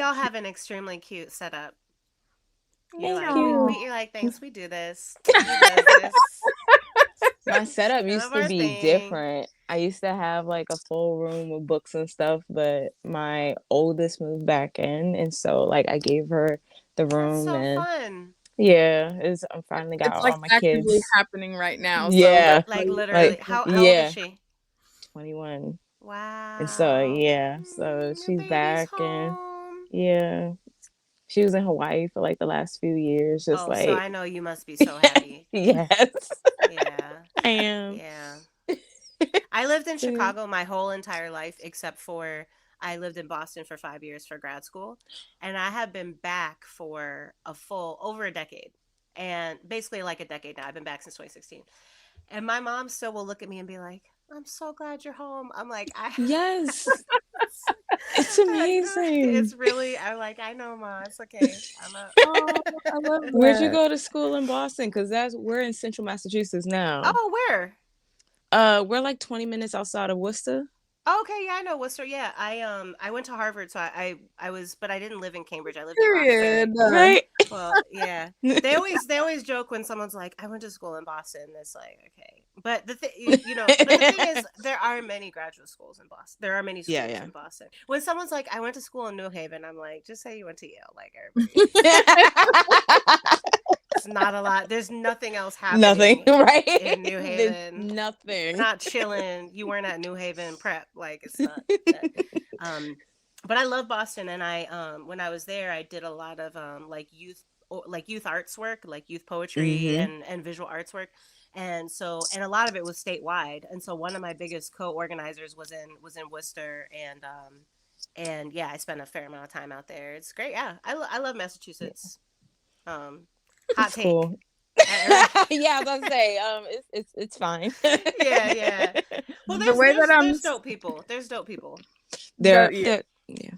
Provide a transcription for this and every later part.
y'all have an extremely cute setup. You're Thank like, you. you're like, thanks, we do this. We does this. My setup I used love to our be thing. different. I used to have like a full room with books and stuff, but my oldest moved back in, and so like I gave her the That's room, so and fun. yeah, it's I finally got It's like all my actively kids. happening right now. So Yeah, that's why Like you literally. like How old is yeah, she? 21. And so Wow. yeah, so Your she's baby's back, and home. yeah, she was in Hawaii for like the last few years, just Oh, so like I know you must be so happy. yes, Yeah. I am. Yeah. I lived in So, Chicago my whole entire life, except for I lived in Boston for 5 years for grad school. And I have been back for a full over a decade. And basically like a decade now. I've been back since 2016. And my mom still will look at me and be like, I'm so glad you're home. I'm like, yes, it's amazing. it's really, I'm like, I know, Ma, it's okay. I'm a, Oh, I love Where'd you that. go to school in Boston? Because that's we're in Central Massachusetts now. oh, where? We're like 20 minutes outside of Worcester. Oh, okay, yeah, I know Worcester. Yeah, I went to Harvard, so I was, but I didn't live in Cambridge. I lived in Period. Roxbury. Right? Well, yeah. They always joke when someone's like, "I went to school in Boston." It's like, okay, but but the thing is, there are many graduate schools in Boston. There are many Yeah, schools yeah. in Boston. When someone's like, "I went to school in New Haven," I'm like, just say you went to Yale. Like everybody, it's not a lot. There's nothing else Nothing, happening right? in New There's Haven. You're nothing. not chilling. You weren't at New Haven Prep. Like it's not that. Um, but I love Boston, and I when I was there, I did a lot of like youth arts work, like youth poetry Hmm. and visual arts work. And so, and a lot of it was statewide. And so, one of my biggest co-organizers was in Worcester, and yeah, I spent a fair amount of time out there. It's great. Yeah, I love Massachusetts. Um, hot It's take. cool. I, Yeah, I was gonna say, it's fine. yeah, yeah. Well, The there's way that there's I'm there's dope people. There's dope people. the, They're yeah, they're yeah.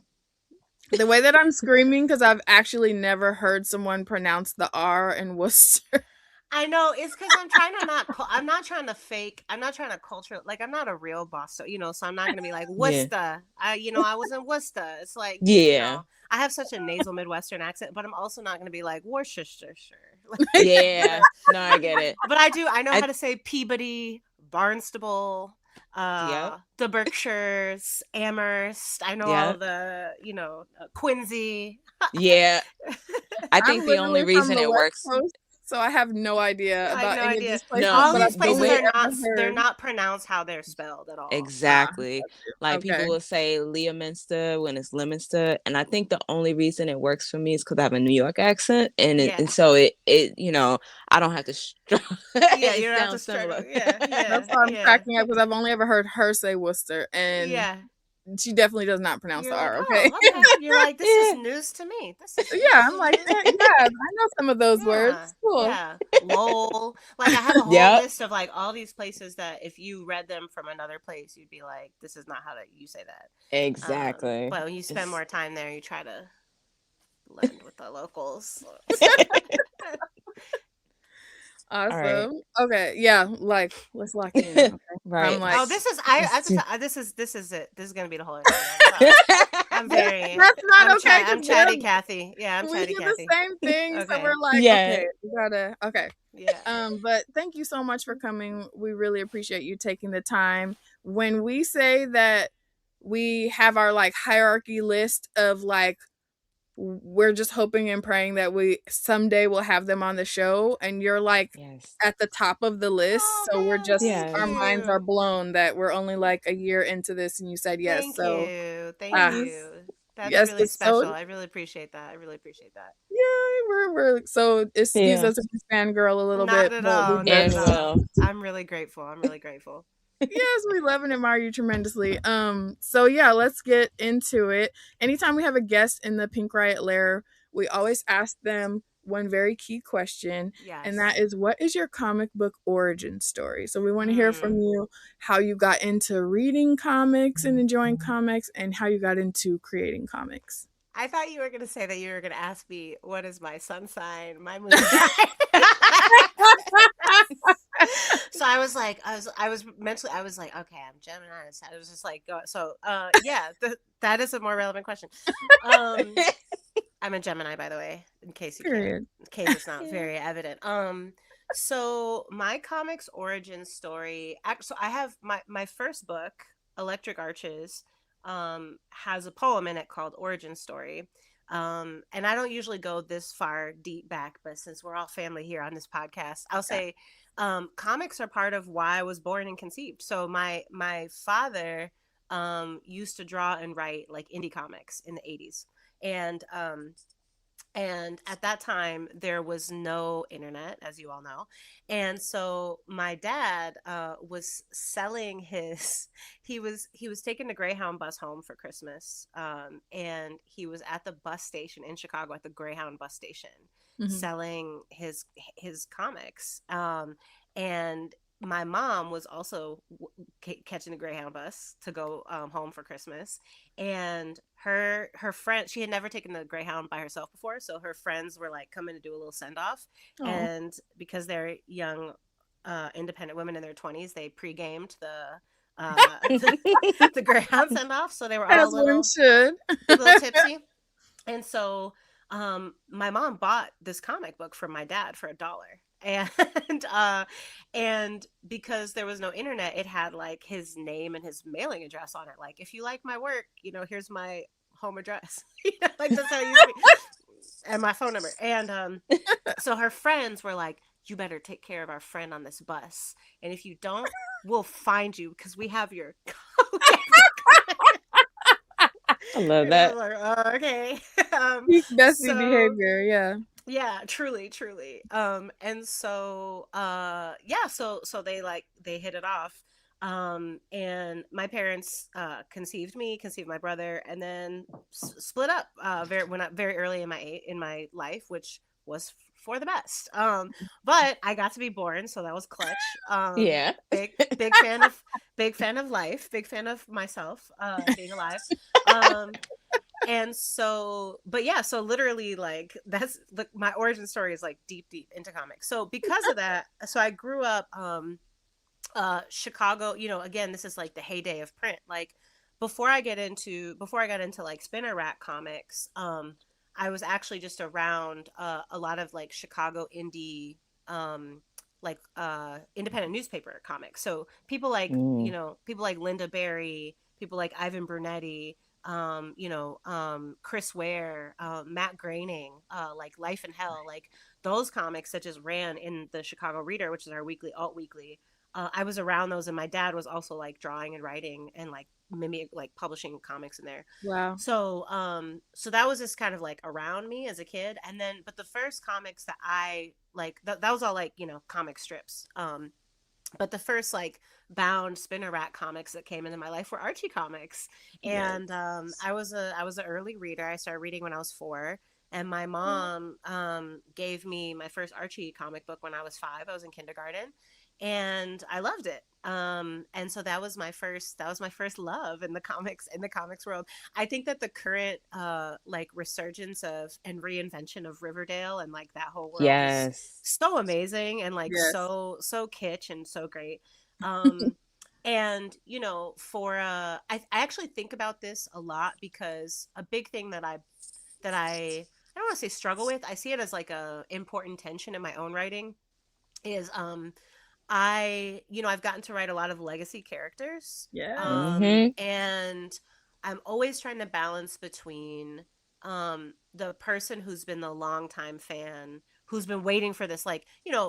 the way that I'm screaming because I've actually never heard someone pronounce the R in Worcester. I know it's because I'm trying to not. I'm not trying to fake. I'm not trying to culture. Like I'm not a real Boston, So I'm not gonna be like Yeah. Worcester. I was in Worcester. It's like Yeah. I have such a nasal Midwestern accent, but I'm also not gonna be like Worcestershire. Yeah. No, I get it. But I do. I know I how to say Peabody, Barnstable, Yep. the Berkshires, Amherst. I know all Yep. the Quincy. Yeah. I I'm think the only literally from reason the it West works. Coast, so I have no idea I have about no any of idea. these places, No, All but I've these the places only way they're ever heard. not pronounced how they're spelled at all. Ah, exactly. Like people okay. will say Leominster when it's Leominster, and I think the only reason it works for me is because I have a New York accent, and Yeah. so it I don't have to. Yeah, It you don't have to sounds struggle. similar. Yeah, That's yeah, why I'm yeah. cracking up because I've only ever heard her say Worcester, and Yeah. she definitely does not pronounce You're the like, R. Okay. "Oh, okay." You're like, "This is Yeah. news to me. This is Yeah, I'm this is like, news yeah, to me." I know some of those Yeah. words. Cool. Yeah. Lowell. Like I have a whole Yep. list of like all these places that if you read them from another place, you'd be like, "This is not how you say that." Exactly. But when you spend It's more time there, you try to blend with the locals. all right. Awesome. Okay, yeah, like let's lock in. Okay. I'm Right. like, Oh, this is I It's just too- this is it. This is gonna be the whole interview. I'm sorry. I'm very that's not okay I'm because chatty Cathy. Yeah, I'm we chatty do the Cathy. same thing, so Okay. we're like, yeah. okay, we gotta, okay. Yeah. But thank you so much for coming. We really appreciate you taking the time. When we say that we have our like hierarchy list of like we're just hoping and praying that we someday will have them on the show, and you're like Yes. at the top of the list, Oh so we're man, just thank our Yes. minds are you. blown that we're only like a year into this and you said yes. Thank So you. Thank ah Yes. you. That's yes, really it's so special. I really appreciate that. I really appreciate that. yeah, we're so excuse Yeah. us if we fangirl a little Not bit, at but we all. Not And at just all. well. I'm really grateful. I'm really grateful. yes, we love and admire you tremendously. So yeah, let's get into it. Anytime we have a guest in the Pink Riot Lair, we always ask them one very key question, and that Yes. is, what is your comic book origin story? So we want to hear from Mm. you how you got into reading comics and enjoying comics, and how you got into creating comics. I thought you were gonna say that you were gonna ask me what is my sun sign, my moon sign. So I was mentally, I was like, okay, I'm Gemini. So I was just like, so, yeah, that is a more relevant question. Um, I'm a Gemini, by the way, Period. in case it's not Yeah. very evident. So my comics origin story, so I have my first book, Electric Arches, has a poem in it called Origin Story. And I don't usually go this far deep back, but since we're all family here on this podcast, I'll say, comics are part of why I was born and conceived. So my father, used to draw and write like indie comics in the 80s. And and at that time there was no internet, as you all know. And so my dad, was selling his he was taking the Greyhound bus home for Christmas, and he was at the bus station in Chicago, at the Greyhound bus station, Mhm. selling his comics. And my mom was also catching the Greyhound bus to go, home for Christmas. And her friend, she had never taken the Greyhound by herself before, so her friends were like coming to do a little send off. Oh, And because they're young, independent women in their 20s, they pre-gamed the Greyhound send off, so they were all as one should. a little tipsy. And so, my mom bought this comic book from my dad for $1. And and because there was no internet, it had like his name and his mailing address on it. Like, if you like my work, here's my home address. Like, that's how it used to be. And my phone number. And so her friends were like, you better take care of our friend on this bus. And if you don't, we'll find you because we have your I love And I was that. like, oh, okay. Peak bestie So behavior. Yeah. yeah, truly, truly. And so, yeah, so they hit it off. And my parents, conceived my brother, and then split up, very early in my life, which was for the best. But I got to be born, so that was clutch. Yeah. Big fan of life, big fan of myself, being alive. Um, and so, but yeah, so literally, like, that's like my origin story is like deep into comics. So because of that, so I grew up, Chicago. Again, this is like the heyday of print. Like, before I got into like spinner rack comics, I was actually just around, a lot of like Chicago indie, independent newspaper comics. So Mm. people like Linda Berry, people like Ivan Brunetti, Chris Ware, Matt Groening, like Life in Hell, like those comics that just ran in the Chicago Reader, which is our weekly alt weekly. I was around those, and my dad was also like drawing and writing and like maybe like publishing comics in there. Wow. So that was just kind of like around me as a kid. And then, but the first comics that I like, that was all like, comic strips. But the first like bound spinner rack comics that came into my life were Archie comics. Yes. And I was an early reader. I started reading when I was 4. And my mom, gave me my first Archie comic book when I was 5. I was in kindergarten, and I loved it. And so that was my first love in the comics world. I think that the current, like, resurgence of and reinvention of Riverdale and like that whole world is Yes. so amazing, and like Yes. so kitsch and so great. Um and I actually think about this a lot, because a big thing that I don't want to say struggle with. I see it as like a important tension in my own writing. Is I've gotten to write a lot of legacy characters. Yes. Mm-hmm. And I'm always trying to balance between, the person who's been the longtime fan, who's been waiting for this, like,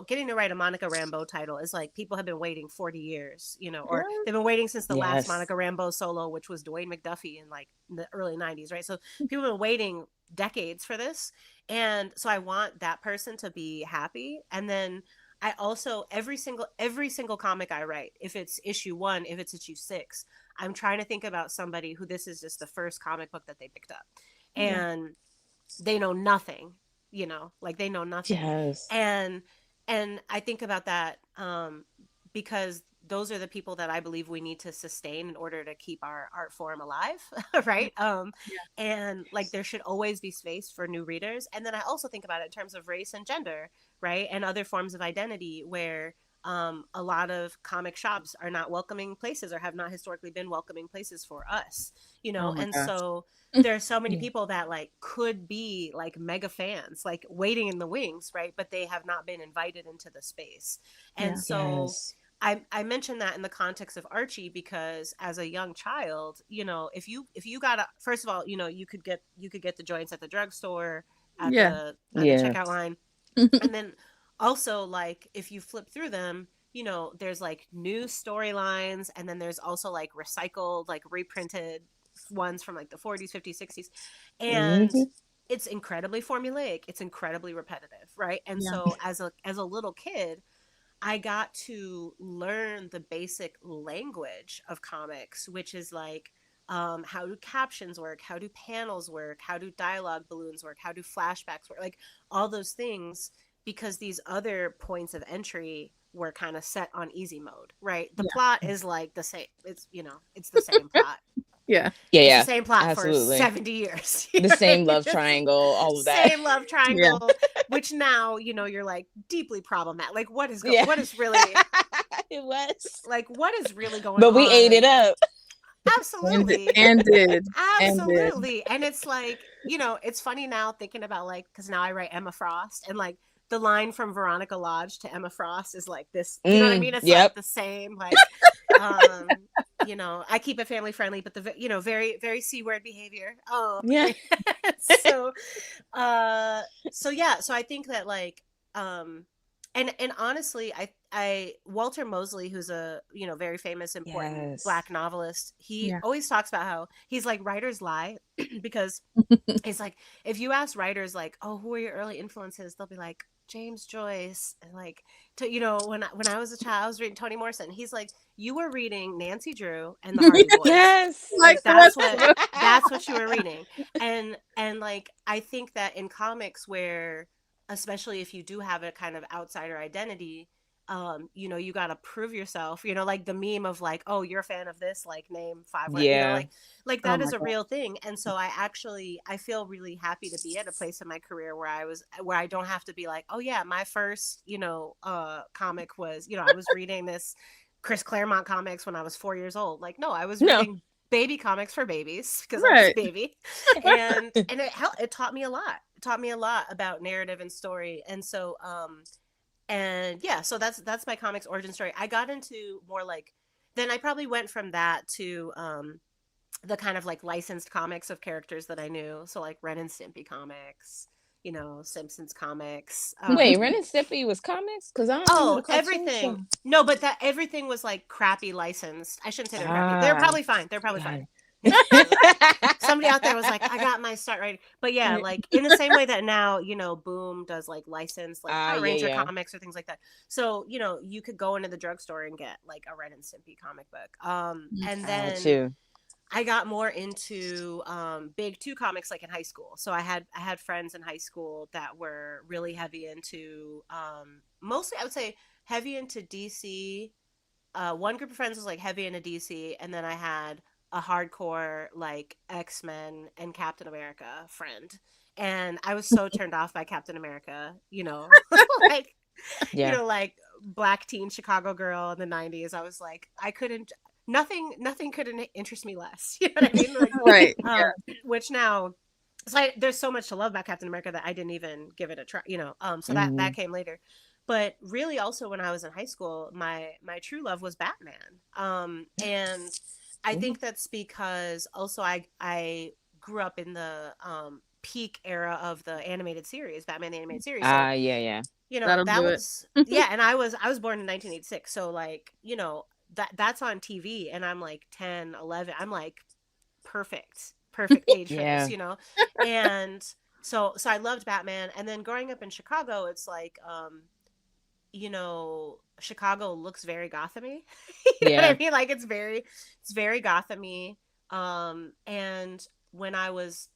getting to write a Monica Rambeau title is like people have been waiting 40 years, or Yes. they've been waiting since the last Yes. Monica Rambeau solo, which was Dwayne McDuffie in like the early 90s, right? So people have been waiting decades for this. And so I want that person to be happy. And then I also, every single comic I write, if it's issue 1, if it's issue 6, I'm trying to think about somebody who this is just the first comic book that they picked up, Yeah. and they know nothing, like they know nothing. Yes. And I think about that, because those are the people that I believe we need to sustain in order to keep our art form alive. Right. Yeah. And like there should always be space for new readers. And then I also think about it in terms of race and gender, right, and other forms of identity, where, a lot of comic shops are not welcoming places or have not historically been welcoming places for us, Oh my and gosh. so there are so many Yeah. people that like could be like mega fans, like waiting in the wings, right? But they have not been invited into the space. And Yeah. so Yes. I mentioned that in the context of Archie because as a young child, if you got a, first of all, you could get the joints at the drugstore, at Yeah. the Yeah. checkout line, and then also like if you flip through them, there's like new storylines, and then there's also like recycled, like reprinted ones from like the 40s, 50s, 60s, and Hmm. it's incredibly formulaic, it's incredibly repetitive, right? And Yeah. so as a little kid, I got to learn the basic language of comics, which is like, how do captions work? How do panels work? How do dialogue balloons work? How do flashbacks work? Like all those things, because these other points of entry were kind of set on easy mode, right? The Yeah. plot is like the same. It's the same plot. Yeah. Yeah, It's the yeah, same plot for absolutely. 70 years. You The know what I same mean? love triangle, all of that. Same love Yeah. triangle, which now, you're like deeply problematic. Like Yeah. what is really, It was. like what is really going But we ate it on? up. Absolutely. And did. And did. Absolutely. And it's like, it's funny now thinking about like, because now I write Emma Frost, and like the line from Veronica Lodge to Emma Frost is like this, you know what I mean? It's like Yep. the same, like, um, I keep it family friendly, but very, very C word behavior. Oh, Yeah. so, uh, so yeah, so I think that like, um, and honestly, Walter Mosley, who's a very famous important Yes. black novelist, he Yeah. always talks about how he's like, writers lie because it's like, if you ask writers like, oh, who are your early influences, they'll be like James Joyce, and like, when I was a child, I was reading Toni Morrison. He's like, you were reading Nancy Drew and the Hardy Boys. Yes. Like Like the that's rest of what us. that's what you were reading. And like I think that in comics, where especially if you do have a kind of outsider identity, you got to prove yourself, like the meme of like, oh, you're a fan of this, like name five, Yeah. like Oh that my is a god. real thing. And so I feel really happy to be at a place in my career where I don't have to be like, oh yeah, my first comic was, I was reading this Chris Claremont comics when I was 4 years old. Like, no, I was No. reading baby comics for babies because I was a Right. baby. And it taught me a lot. It taught me a lot about narrative and story. And so and yeah, so that's my comics origin story. I got into more like, then I probably went from that to the kind of like licensed comics of characters that I knew. So like Ren and Stimpy comics, Simpsons comics. Wait, Ren and Stimpy was comics? Because I don't remember Oh, the cartoon everything. show. No, but that everything was like crappy licensed. I shouldn't say they're crappy. They're Ah, probably fine. They're probably got fine. it. Somebody out there was like, I got my start right. But yeah, like in the same way that now, Boom does like licensed like Ah, Power yeah, Ranger yeah. comics or things like that. So, you could go into the drugstore and get like a Ren and Stimpy comic book. And Got then you. I got more into big two comics like in high school. So I had friends in high school that were really heavy into mostly I would say heavy into DC. One group of friends was like heavy into DC, and then I had a hardcore like X-Men and Captain America friend. And I was so turned off by Captain America, like Yeah. like black teen Chicago girl in the 90s. I was like, I couldn't, nothing could interest me less. You know what I mean? Like, Right. um, which now, there's so much to love about Captain America that I didn't even give it a try. So that Hmm. came later. But really, also when I was in high school, my true love was Batman. And I think that's because also I grew up in the peak era of the animated series, Batman the animated series. So Ah, yeah, yeah. That'll that do it. was, yeah, and I was born in 1986, so like, that's on TV, and I'm like 10, 11. I'm like perfect age for this, Yeah. and so I loved Batman. And then growing up in Chicago, it's like, Chicago looks very Gothamy. You know what I Yeah. mean? Like it's very Gothamy. And when I was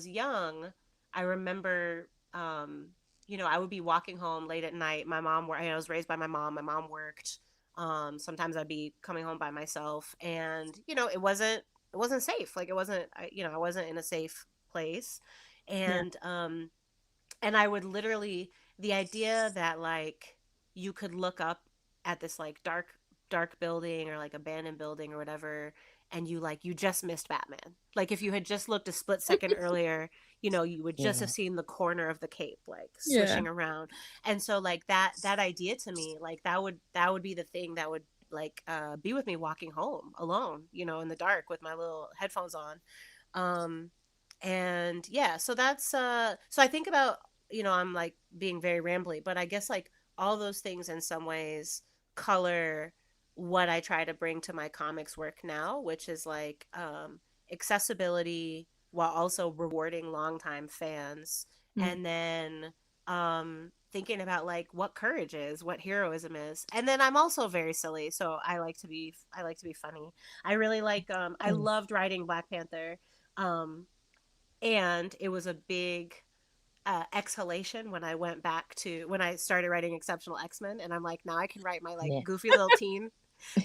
young, I remember, I would be walking home late at night. My mom, I was raised by my mom. My mom worked. Sometimes I'd be coming home by myself, and it wasn't safe. Like I wasn't in a safe place, Yeah. and I would literally, the idea that like you could look up at this like dark building or like abandoned building or whatever, and you just missed Batman. Like if you had just looked a split second earlier, you would just have Yeah. seen the corner of the cape like Yeah. swishing around. And so like that idea to me, like that would be the thing that would like be with me walking home alone, in the dark with my little headphones on. um and yeah, so that's so I think about, I'm like being very rambly, but I guess like all those things in some ways color what I try to bring to my comics work now, which is like accessibility while also rewarding longtime fans. Mm. And then thinking about like what courage is, what heroism is. And then I'm also very silly, so I like to be funny. I really like I Mm. loved writing Black Panther. Um and it was a big exhalation when when I started writing Exceptional X-Men, and I'm like, now I can write my like Yeah. goofy little teen,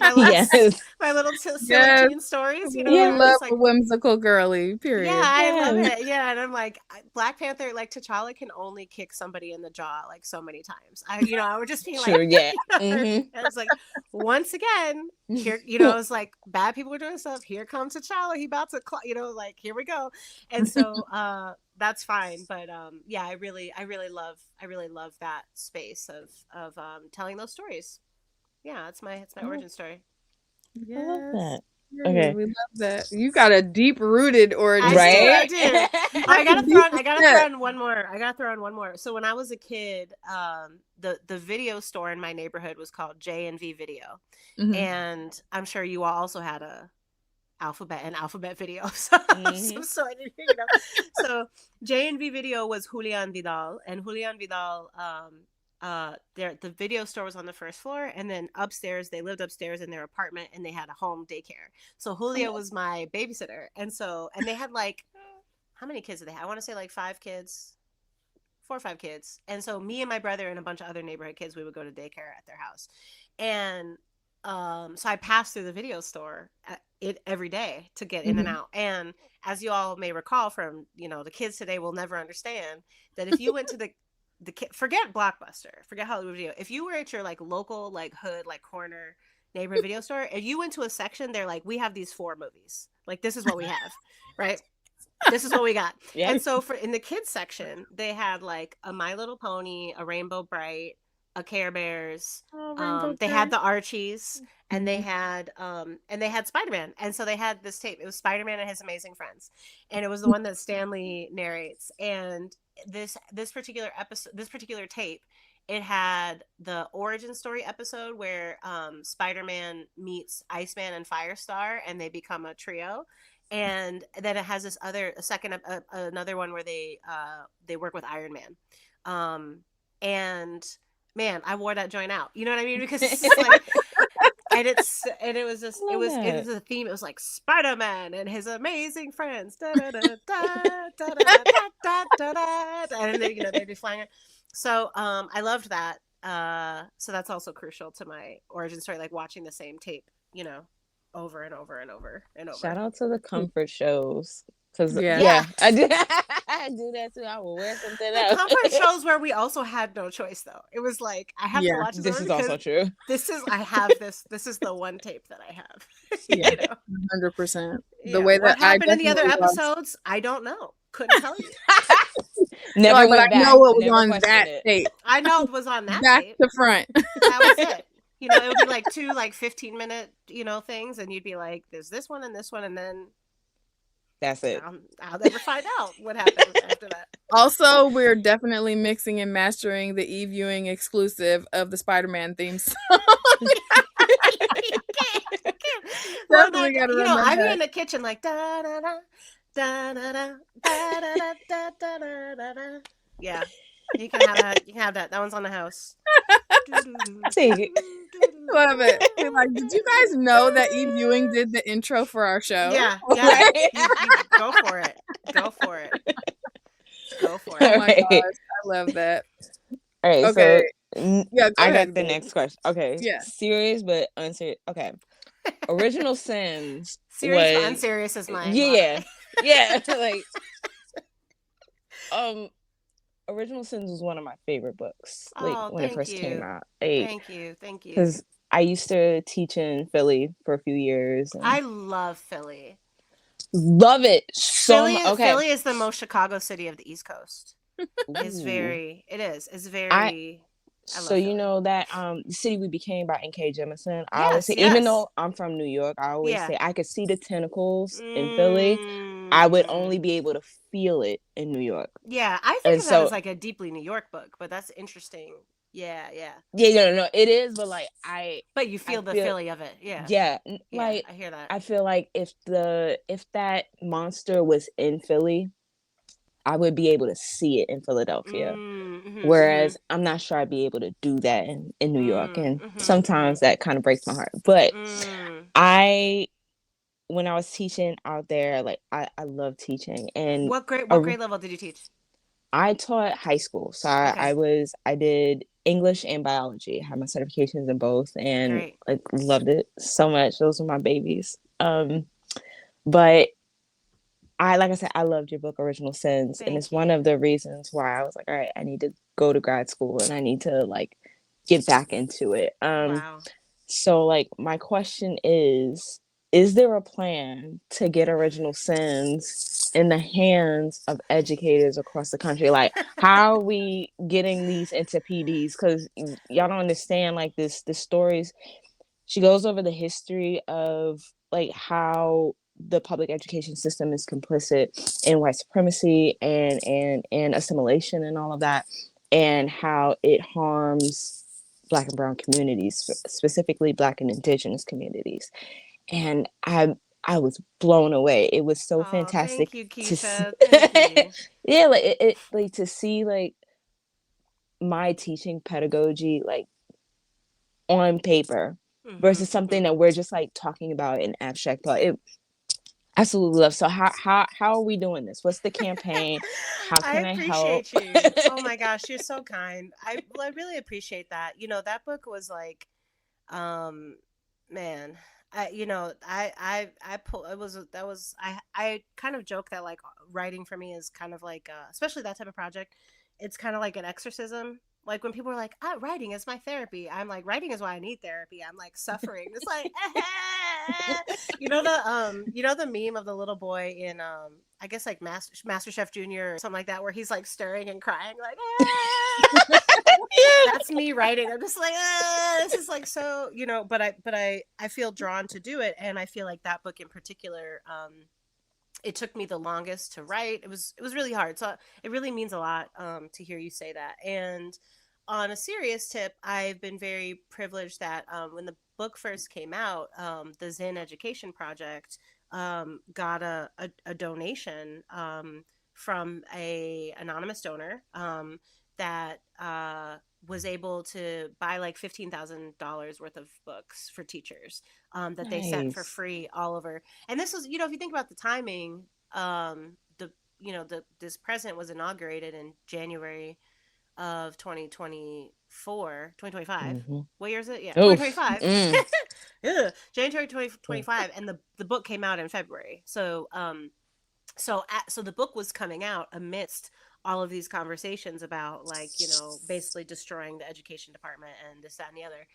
my little Yes. my little silly Yes. teen stories, We where I'm love just a like, whimsical girly, yeah, period. I love Yes. it. Yeah, and I'm like, Black Panther, like T'Challa can only kick somebody in the jaw like so many times. I would just be like, True. Yeah. and it's like, once again, here, it's like bad people are doing stuff. Here comes T'Challa. He about to, like here we go. And so that's fine. But yeah, I really love that space of telling those stories. Yeah, it's my origin story. I love Yes. that. Period. Okay. We love that. You got a deep rooted origin I do, story. I Right? do. I That's a gotta throw deep on, I gotta throw set. in one more. I gotta throw in one more. So when I was a kid, the video store in my neighborhood was called J&V Video, Mhm. and I'm sure you all also had an alphabet video of some Hmm. sort. So J&V Video was Julian Vidal, and Julian Vidal, the video store was on the first floor, and then upstairs they lived upstairs in their apartment, and they had a home daycare. So Julia was my babysitter, and they had like, how many kids did they have? I want to say like 5 kids, 4 or 5 kids. And so me and my brother and a bunch of other neighborhood kids, we would go to daycare at their house. And so I passed through the video store every day to get in and Mhm. out. And as you all may recall from, the kids today will never understand that if you went to forget Blockbuster, forget Hollywood Video. If you were at your like local, like hood, like corner neighborhood video store, if you went to a section, they're like, we have these 4 movies. Like, this is what we have, right? This is what we got. And Yep. so for in the kids section, they had like a My Little Pony, a Rainbow Bright, a Care Bears. Oh, Rainbow They had Bright. the Archies, and they Mhm. had Spider-Man. And so they had this tape. It was Spider-Man and His Amazing Friends. And it was the one that Stanley narrates. And this particular tape, it had the origin story episode where Spider-Man meets Iceman and Firestar, and they become a trio. And then it has another one where they work with Iron Man. And man, I wore that joint out. You know what I mean? Because it's just like, and it was just, Love it that. was a theme. It was like Spider-Man and his amazing friends. Da da da da da da da da da. And then, they'd be flying. So I loved that. So that's also crucial to my origin story, like watching the same tape, over and over and over and Shout over. out to the comfort shows. Cause Yeah. yeah, Yes. I do. I do that too. I will wear something The else. comfort shows where we also had no choice, though. It was like, I have to Yeah. watch this This over is because also true. this is the one tape that I have. Yeah. you know 100%. The yeah, way what that I happened in the other definitely lost. episodes, I don't know, couldn't tell you. You're Never like, but I went know back. what was Never on questioned that it. tape, I know it was on that back tape. to front. That was it. It would be like 2 like 15-minute things, and you'd be like, there's this one and this one, and then That's it. I'll never find out what happened after that. Also, we're definitely mixing and mastering the Ewing exclusive of the Spider-Man theme song. Well, Definitely gotta I run be that. in the kitchen like da da da da da da da da da da da da da. Yeah, you can have that. You can have that. That one's on the house. Take it. Love it. We're like, did you guys know that Ewing did the intro for our show? Yeah. Right? You go for it. Go for it. Go for Oh it. my Right. gosh, I love that. All right, Okay. so Yeah, go I ahead, got the babe. next question. Okay, Yeah. serious but unserious. Okay, Original Sins Serious but was unserious is my yeah, motto. yeah. Like Original Sins was one of my favorite books. Like Oh, when it thank first came you. out. Like Thank you. Thank you. because I used to teach in Philly for a few years and I love Philly. love it so much. Okay. Philly is the most Chicago city of the East Coast. Ooh. It is. It's I very I So love you Philly. know that the city we became by N.K. Jemisin. I always Yes, say, even yes. though I'm from New York, I always Yeah. say I could see the tentacles in Philly. I would Mm. only be able to feel it in New York. Yeah, I think And of that as so, like a deeply New York book, but that's interesting. Yeah, yeah. yeah, no, no, it is. But like, But you I feel the feel, Philly of it. Yeah. yeah, Yeah, like I hear that. I feel like if that monster was in Philly, I would be able to see it in Philadelphia. Mm-hmm. Whereas I'm not sure I'd be able to do that in New York. And Mm-hmm. sometimes that kind of breaks my heart. But Mm. I when I was teaching out there, like I love teaching, and What grade level did you teach? I taught high school, so Okay. I did English and biology. I had my certifications in both, and Great. like loved it so much. Those were my babies. But I like I said, I loved your book, Original Sins, and it's Thank one you. of the reasons why I was like, all right, I need to go to grad school, and I need to like get back into it. Wow. So, like, my question is there a plan to get Original Sins in the hands of educators across the country? Like, how are we getting these into PDs? Because y'all don't understand, like, the stories. She goes over the history of, like, how the public education system is complicit in white supremacy and assimilation and all of that, and how it harms Black and brown communities, specifically Black and indigenous communities. And I was blown away. It was so Oh, thank fantastic you, to see. Keisha. Thank you. Yeah, like it like to see like my teaching pedagogy like on paper Mm-hmm. versus Mm-hmm. something that we're just like talking about in abstract thought. It absolutely love. So how are we doing this? What's the campaign? How I can I help? appreciate you. Oh my gosh, you're so kind. I really appreciate that. That book was like, um, man, I pull it was that was I kind of joke that like writing for me is kind of like especially that type of project, it's kind of like an exorcism. Like when people are like, writing is my therapy. I'm like, writing is why I need therapy. I'm like suffering. It's like, the meme of the little boy in I guess like Master Chef Junior or something like that, where he's like stirring and crying like, that's me writing. I'm just like, this is like so, but I feel drawn to do it, and I feel like that book in particular, it took me the longest to write. It was really hard, so it really means a lot to hear you say that. And on a serious tip, I've been very privileged that when the book first came out, the Zen Education Project got a donation from a anonymous donor that was able to buy like $15,000 worth of books for teachers that they sent for Nice. free all over. And this was, if you think about the timing, this present was inaugurated in January of 2024, 2025. Mm-hmm. What year is it? Yeah, Oof. 2025. Mm. Ugh, January 2025, and the book came out in February. So the book was coming out amidst all of these conversations about, like, basically destroying the education department and this, that, and the other.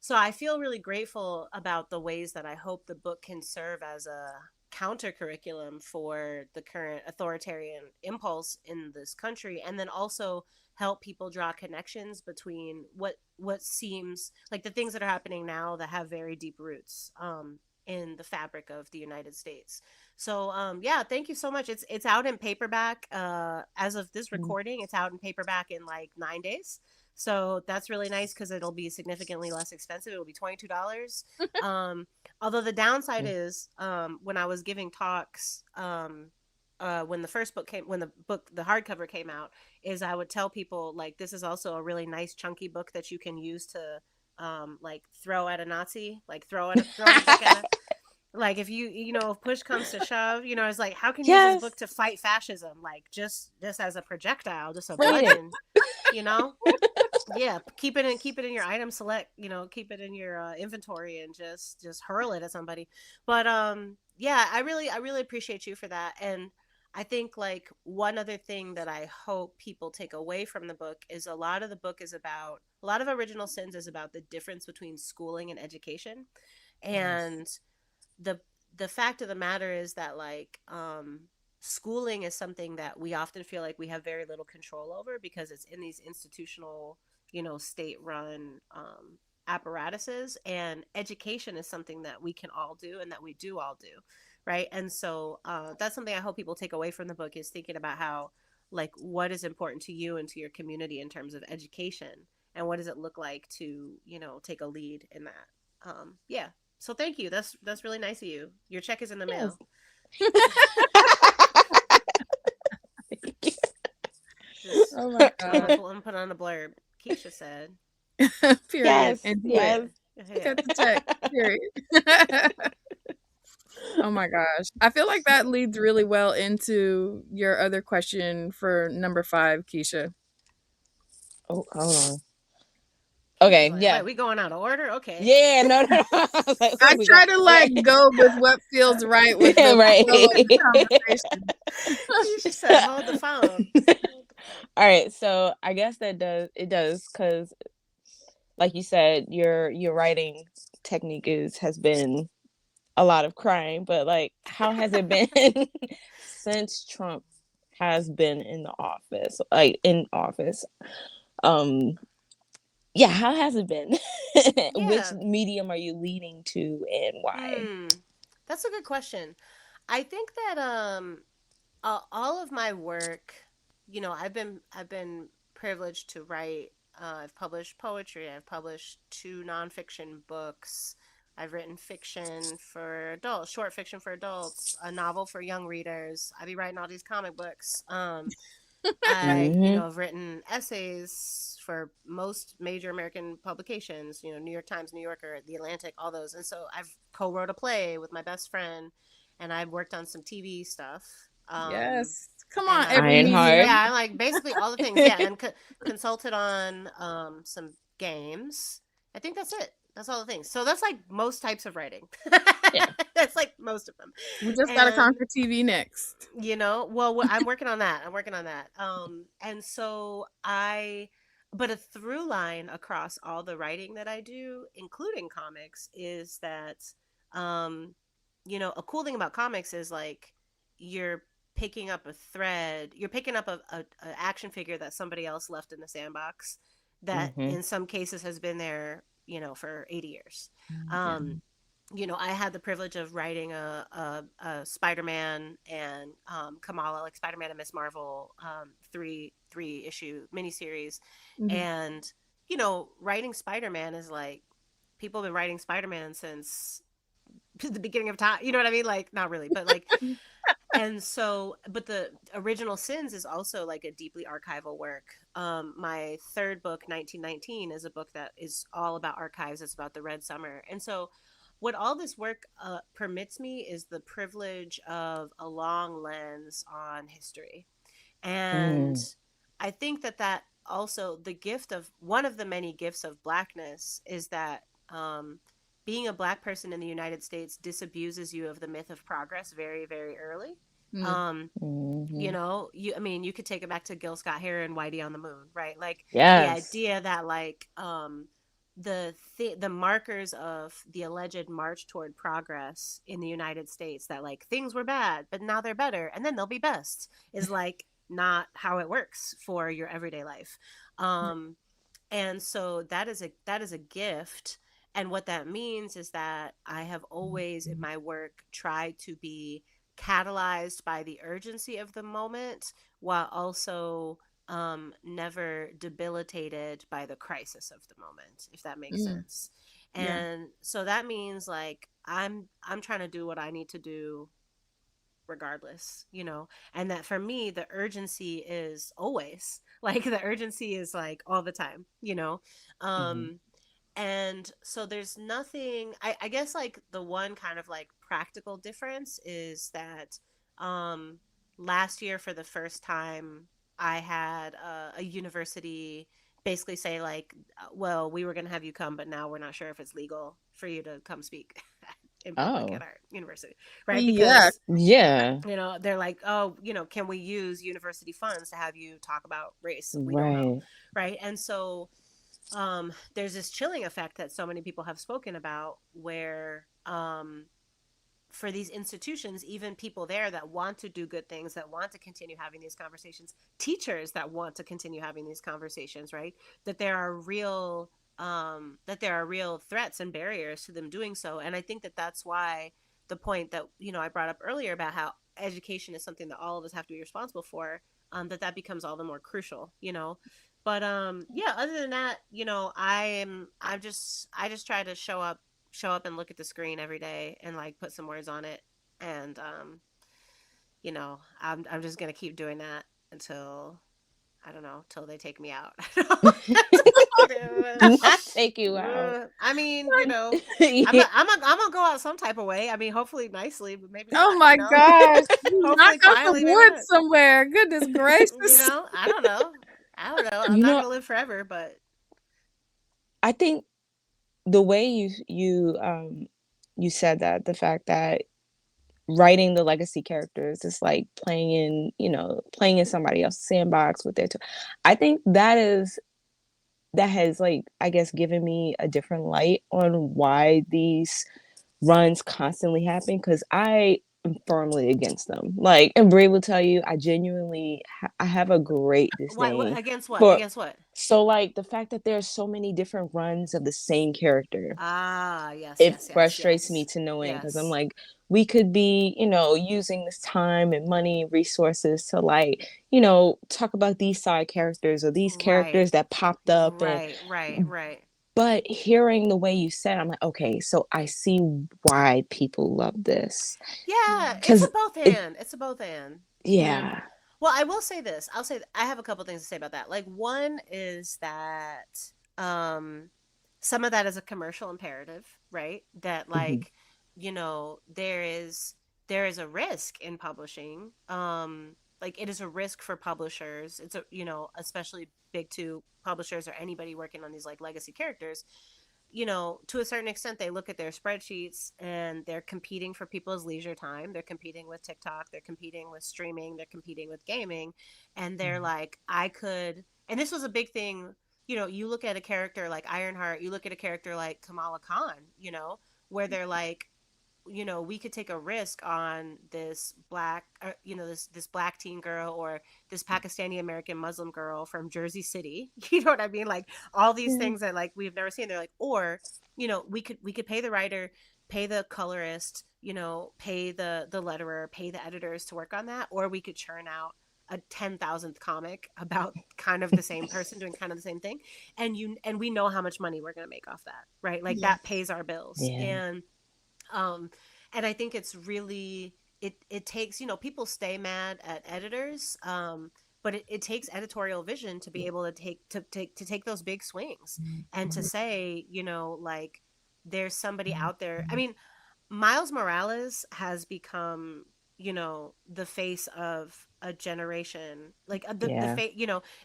So I feel really grateful about the ways that I hope the book can serve as a counter curriculum for the current authoritarian impulse in this country, and then also help people draw connections between what seems like the things that are happening now that have very deep roots in the fabric of the United States. So yeah, thank you so much. It's out in paperback as of this recording. It's out in paperback in like 9 days. So that's really nice because it'll be significantly less expensive. It'll be $22. Although the downside is when I was giving talks, when the first book came, when the hardcover came out, is I would tell people like this is also a really nice chunky book that you can use to like throw at a Nazi, like throw the book at a, like if if push comes to shove, it's like how can you use this book Yes. to fight fascism, like just as a projectile, just a Read it. bludgeon, you know yeah, keep it in your item select, keep it in your inventory and just hurl it at somebody. But yeah, I really appreciate you for that. And I think like one other thing that I hope people take away from the book is a lot of the book is about a lot of Original Sins is about the difference between schooling and education. Yes. And the the fact of the matter is that like schooling is something that we often feel like we have very little control over because it's in these institutional, state run apparatuses, and education is something that we can all do and that we do all do, right? And so that's something I hope people take away from the book is thinking about how like what is important to you and to your community in terms of education, and what does it look like to take a lead in that. Yeah, so thank you. That's really nice of you. Your check is in the Yes. mail. Just Oh my I'm god. gonna put on a blurb. Keisha said, Period. Yes. And do it. Yes. Look "Yeah, at the check. Period. Oh my gosh. I feel like that leads really well into your other question for number 5, Keisha. Oh, hold on. Keisha's Okay. like, Yeah. wait, we going out of order? Okay." Yeah. No. No. I was like, I wait, we try got. to Yeah. like go with what feels right with Yeah. the Right. flow of the conversation. Keisha said, hold the phone. Hold the phone. All right. So I guess that does because, like you said, your writing technique has been a lot of crying, but like, how has it been since Trump has been in the office, like in office? Um, yeah, how has it been? Which Yeah. medium are you leaning to, and why? Hmm. That's a good question. I think that all of my work, I've been privileged to write. I've published poetry. I've published 2 nonfiction books. I've written fiction for adults, short fiction for adults, a novel for young readers. I be writing all these comic books. I, Mm-hmm. have written essays for most major American publications, New York Times, New Yorker, The Atlantic, all those. And so I've co-wrote a play with my best friend, and I've worked on some TV stuff. Yes. Come And on, every Ironheart. medium. yeah, I'm like basically all the things. Yeah, and consulted on some games. I think that's it. That's all the things. So that's like most types of writing. Yeah. That's like most of them. We just gotta And conquer TV next. well, I'm working on that. I'm working on that. And so but a through line across all the writing that I do, including comics, is that, um, a cool thing about comics is like you're picking up a thread, you're picking up a action figure that somebody else left in the sandbox that Mm-hmm. in some cases has been there, for 80 years. Yeah. Um, I had the privilege of writing a Spider-Man and Kamala, like Spider-Man and Miss Marvel, three issue miniseries, Mhm. and writing Spider-Man is like people have been writing Spider-Man since the beginning of time. You know what I mean? Like not really, but like, and so, but the Original Sins is also like a deeply archival work. My third book, 1919, is a book that is all about archives. It's about the Red Summer. And so, what all this work permits me is the privilege of a long lens on history. And Mm. I think that also the gift of one of the many gifts of blackness is that being a black person in the United States disabuses you of the myth of progress very, very early. Mm. Um, Mm-hmm. I mean, you could take it back to Gil Scott Heron and Whitey on the Moon, right? Like the Yes. idea that like the markers of the alleged march toward progress in the United States, that like things were bad, but now they're better, and then they'll be best, is like not how it works for your everyday life. Um, and so that is a gift. And what that means is that I have always in my work tried to be catalyzed by the urgency of the moment, while also never debilitated by the crisis of the moment, if that makes Mm. sense. Yeah. And so that means like I'm trying to do what I need to do regardless, and that for me the urgency is always like the urgency is like all the time, Mm-hmm. um and so there's nothing, I guess like the one kind of like practical difference is that um last year for the first time I had a university basically say like, well, we were going to have you come, but now we're not sure if it's legal for you to come speak in public at Oh, our university, right? Yeah. Because yeah. they're like, oh, can we use university funds to have you talk about race? We don't know, Right. right? And so there's this chilling effect that so many people have spoken about where for these institutions, even people there that want to do good things, that want to continue having these conversations, teachers that want to continue having these conversations, right? That there are real threats and barriers to them doing so. And I think that that's why the point that I brought up earlier about how education is something that all of us have to be responsible for, that becomes all the more crucial. But yeah, other than that, I just try to show up and look at the screen every day and like put some words on it, and I'm just gonna keep doing that until I don't know, till they take me out. Not take you out. I mean, I'm Yeah. gonna, I'm gonna, I'm gonna go out some type of way. I mean, hopefully nicely, but maybe Oh not. my gosh. You knock Hopefully out some quietly, maybe wood not. somewhere. Goodness gracious. I don't know. I don't know. I'm You not know, gonna live forever, but I think the way you said that, the fact that writing the legacy characters is like playing in somebody else's sandbox with I think that has, like, I guess, given me a different light on why these runs constantly happen, because I am firmly against them. Like, and Brie will tell you, I genuinely I have a great what disdain against what? for. Against what? So, like, the fact that there's so many different runs of the same character, Ah, yes, it yes, yes, frustrates me yes, to no end, because I'm yes. like, we could be, using this time and money and resources to, like, talk about these side characters or these Right, characters that popped up. And right, right, right. but hearing the way you said, I'm like, okay, so I see why people love this. Yeah, it's a Because both it, and. It's a both and yeah. well, I will say this. I have a couple things to say about that. Like one is that um some of that is a commercial imperative, right? That Mhm. like, there is a risk in publishing. Like it is a risk for publishers. It's especially big two publishers or anybody working on these like legacy characters, to a certain extent, they look at their spreadsheets and they're competing for people's leisure time. They're competing with TikTok, they're competing with streaming, they're competing with gaming. And they're like, and this was a big thing. You look at a character like Ironheart, you look at a character like Kamala Khan, where they're like, we could take a risk on this black, this black teen girl or this Pakistani American Muslim girl from Jersey City. You know what I mean? Like all these Yeah. things that like we've never seen. They're like, or we could pay the writer, pay the colorist, pay the letterer, pay the editors to work on that, or we could churn out a 10,000th comic about kind of the same person doing kind of the same thing, and we know how much money we're going to make off that, right? Like Yeah. that pays our bills. Yeah. Um and I think it's really, it takes, people stay mad at editors, but it takes editorial vision to be able to take those big swings and to say, like there's somebody out there. I mean, Miles Morales has become, the face of a generation. Like the Yeah. face,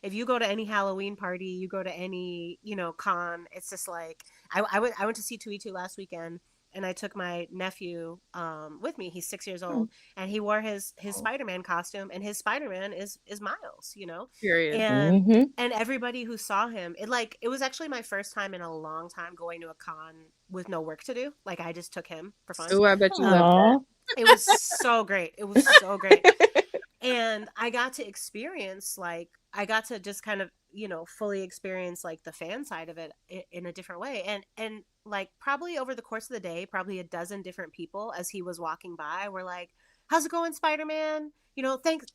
if you go to any Halloween party, you go to any, con, it's just like I went to C2E2 last weekend, and I took my nephew with me. He's 6 years Oh. old, and he wore his Spider-Man costume, and his Spider-Man is Miles, Period. and Mm-hmm. everybody who saw him, it was actually my first time in a long time going to a con with no work to do. Like I just took him for fun. Oh, I bet you love Um, Aw. it was so great. It was so great. And I got to experience, like, I got to just kind of, fully experience like the fan side of it in a different way. And like probably over the course of the day, probably a dozen different people as he was walking by were like, "How's it going, Spider-Man?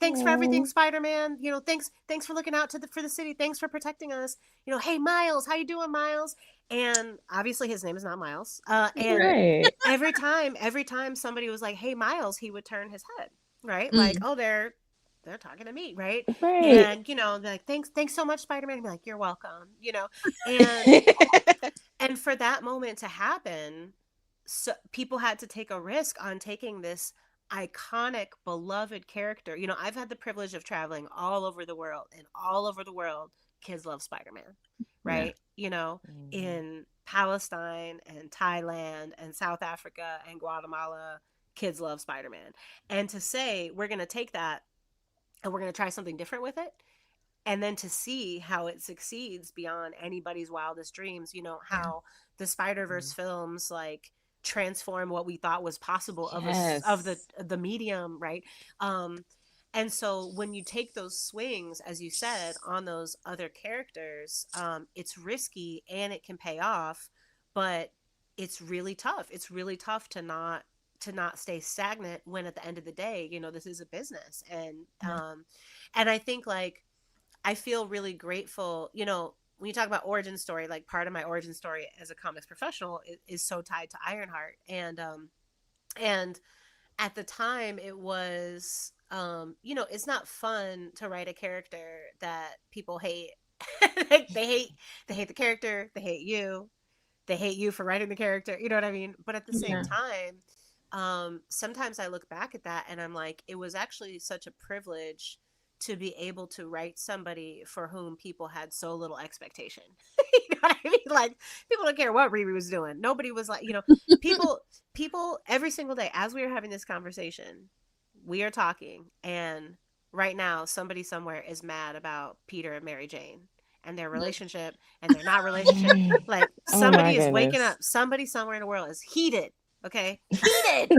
Thanks for everything, Aw. Spider-Man. Thanks for looking out for the city. Thanks for protecting us. Hey, Miles, how you doing, Miles?" And obviously his name is not Miles. And Right. every time somebody was like, "Hey, Miles," he would turn his head, right? Like, Mm. oh, they're talking to me, right? Right. And they're like, thanks so much, Spider-Man. I'm like, you're welcome. And for that moment to happen, so people had to take a risk on taking this iconic, beloved character. I've had the privilege of traveling all over the world, and all over the world, kids love Spider-Man, Yeah. right? you know, Mhm. in Palestine and Thailand and South Africa and Guatemala, kids love Spider-Man. And to say we're going to take that and we're going to try something different with it, and then to see how it succeeds beyond anybody's wildest dreams, you know, Yeah. how the Spider-Verse Mhm. films like transform what we thought was possible of of Yes. the medium, right? um and so when you take those swings, as you said, on those other characters, it's risky and it can pay off, but it's really tough. It's really tough to not stay stagnant when at the end of the day, you know, this is a business. Yeah. And I think like I feel really grateful. You know, when you talk about origin story, like part of my origin story as a comics professional is so tied to Ironheart, and at the time it was, you know, it's not fun to write a character that people hate. Like they hate the character, they hate you for writing the character, you know what I mean? But at the same Yeah. Mhm. time, sometimes I look back at that and I'm like, it was actually such a privilege to be able to write somebody for whom people had so little expectation. You know what I mean? Like, people don't care what Riri was doing. Nobody was like, you know, people, people every single day as we are having this conversation, we are talking, and right now somebody somewhere is mad about Peter and Mary Jane and their relationship and their not relationship. Like, Oh my somebody is waking goodness. up, somebody somewhere in the world is heated, okay? Heated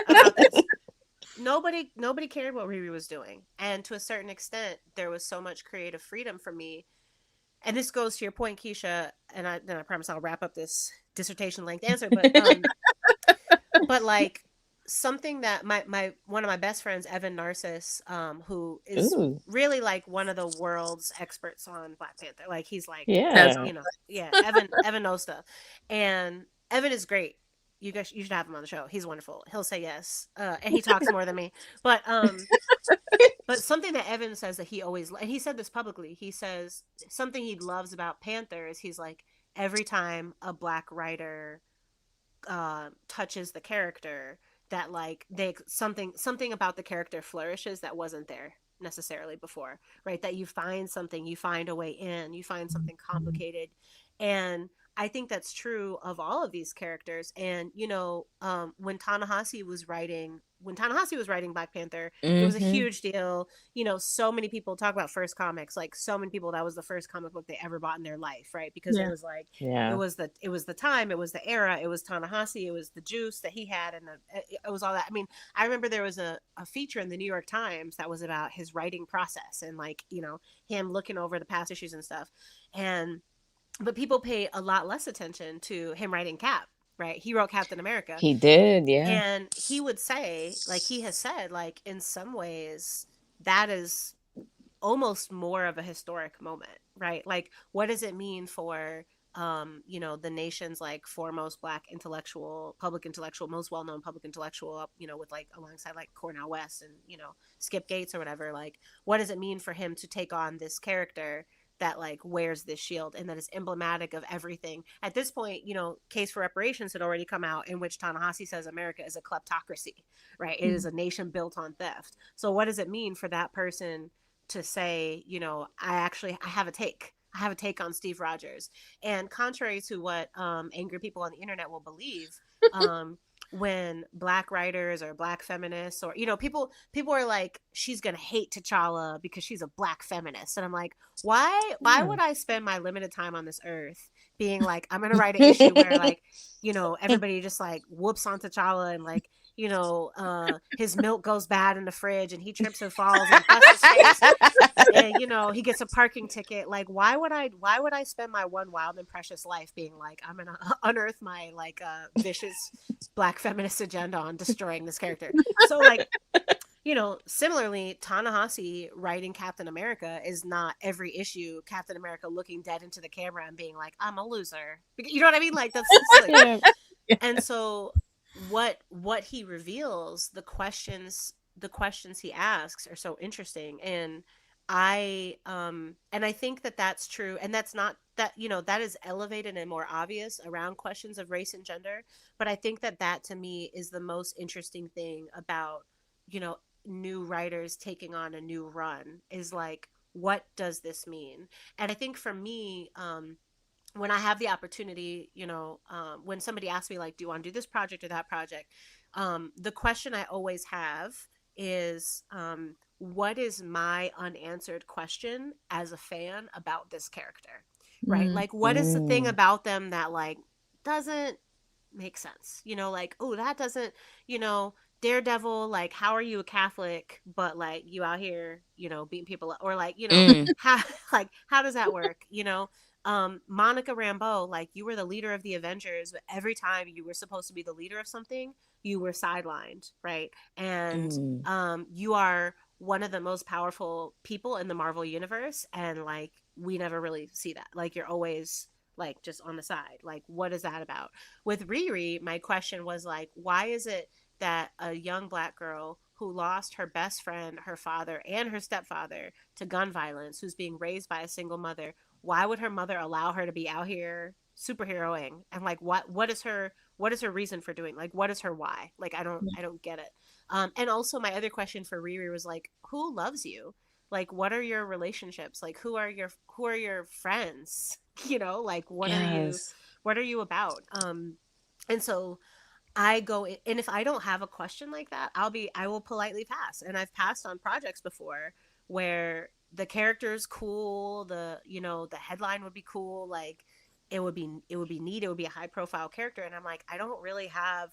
about this. Nobody cared what Riri was doing. And to a certain extent, there was so much creative freedom for me. And this goes to your point, Keisha, and then I promise I'll wrap up this dissertation length answer, but like something that my one of my best friends, Evan Narcissus, who is Ooh. really like one of the world's experts on Black Panther. Like, he's like, That's Yeah. you know, yeah, Evan knows stuff. And Evan is great. You guys, you should have him on the show. He's wonderful. He'll say yes. And he talks more than me. But something that Evan says that he always, and he said this publicly, he says something he loves about Panther is he's like, every time a black writer touches the character, that like they something about the character flourishes that wasn't there necessarily before, right? That you find something, you find a way in, you find something complicated. And I think that's true of all of these characters. And you know, when Ta-Nehisi was writing Black Panther, it was a Mhm. huge deal. You know, so many people talk about first comics, like so many people, that was the first comic book they ever bought in their life, right? Because it yeah. was like, Yeah. it was the time, it was the era, it was Ta-Nehisi, it was the juice that he had, and it was all that. I mean, I remember there was a feature in the New York Times that was about his writing process and, like, you know, him looking over the past issues and stuff. And but people pay a lot less attention to him writing Cap, right? He wrote Captain America, He did, yeah. and he would say, like he has said, like in some ways that is almost more of a historic moment, right? Like, what does it mean for you know, the nation's like foremost black intellectual, public intellectual, most well-known public intellectual, up, you know, with like alongside like Cornell West and, you know, Skip Gates or whatever, like what does it mean for him to take on this character that like wears this shield and that is emblematic of everything at this point? You know, Case for Reparations had already come out, in which Ta-Nehisi says America is a kleptocracy, right? It is a nation built on theft. So what does it mean for that person to say, you know, I have a take. I have a take on Steve Rogers. And contrary to what angry people on the internet will believe, um, when black writers or black feminists, or, you know, people are like, she's gonna hate T'Challa because she's a black feminist, and I'm like, why Yeah. would I spend my limited time on this earth being like, I'm gonna write an issue where like, you know, everybody just like whoops on T'Challa, and like, you know, his milk goes bad in the fridge and he trips and falls and busts his face, and you know, he gets a parking ticket. Like, why would I spend my one wild and precious life being like, I'm gonna unearth my like vicious black feminist agenda on destroying this character? So like, you know, similarly, Ta-Nehisi writing Captain America is not every issue Captain America looking dead into the camera and being like, I'm a loser, you know what I mean? Like, that's silly. Yeah. And so what he reveals, the questions he asks are so interesting. And I think that that's true, and that's not that, you know, that is elevated and more obvious around questions of race and gender. But I think that that to me is the most interesting thing about, you know, new writers taking on a new run, is like, what does this mean? And I think for me, when I have the opportunity, when somebody asks me like, "Do you want to do this project or that project?" The question I always have is, "What is my unanswered question as a fan about this character?" Right? Mm. Like, what is the thing Mm. about them that like doesn't make sense? Like, oh, that doesn't, you know, Daredevil, like, how are you a Catholic, but like you out here, beating people up, or like, Mm. how, like, how does that work? Monica Rambeau, like, you were the leader of the Avengers, but every time you were supposed to be the leader of something, you were sidelined, right? And Mm. you are one of the most powerful people in the Marvel universe, and like we never really see that. Like, you're always like just on the side. Like, what is that about? With Riri, my question was like, why is it that a young black girl who lost her best friend, her father, and her stepfather to gun violence, who's being raised by a single mother, why would her mother allow her to be out here superheroing? And like, what is her reason for doing, like, what is her why? Like, I don't get it. And also my other question for Riri was like, who loves you? Like, what are your relationships? Like, who are your friends? Like, Yes. what are you about? And so I go in, and if I don't have a question like that, I will politely pass. And I've passed on projects before where the character is cool, the headline would be cool, like it would be neat, it would be a high profile character, and I'm like, I don't really have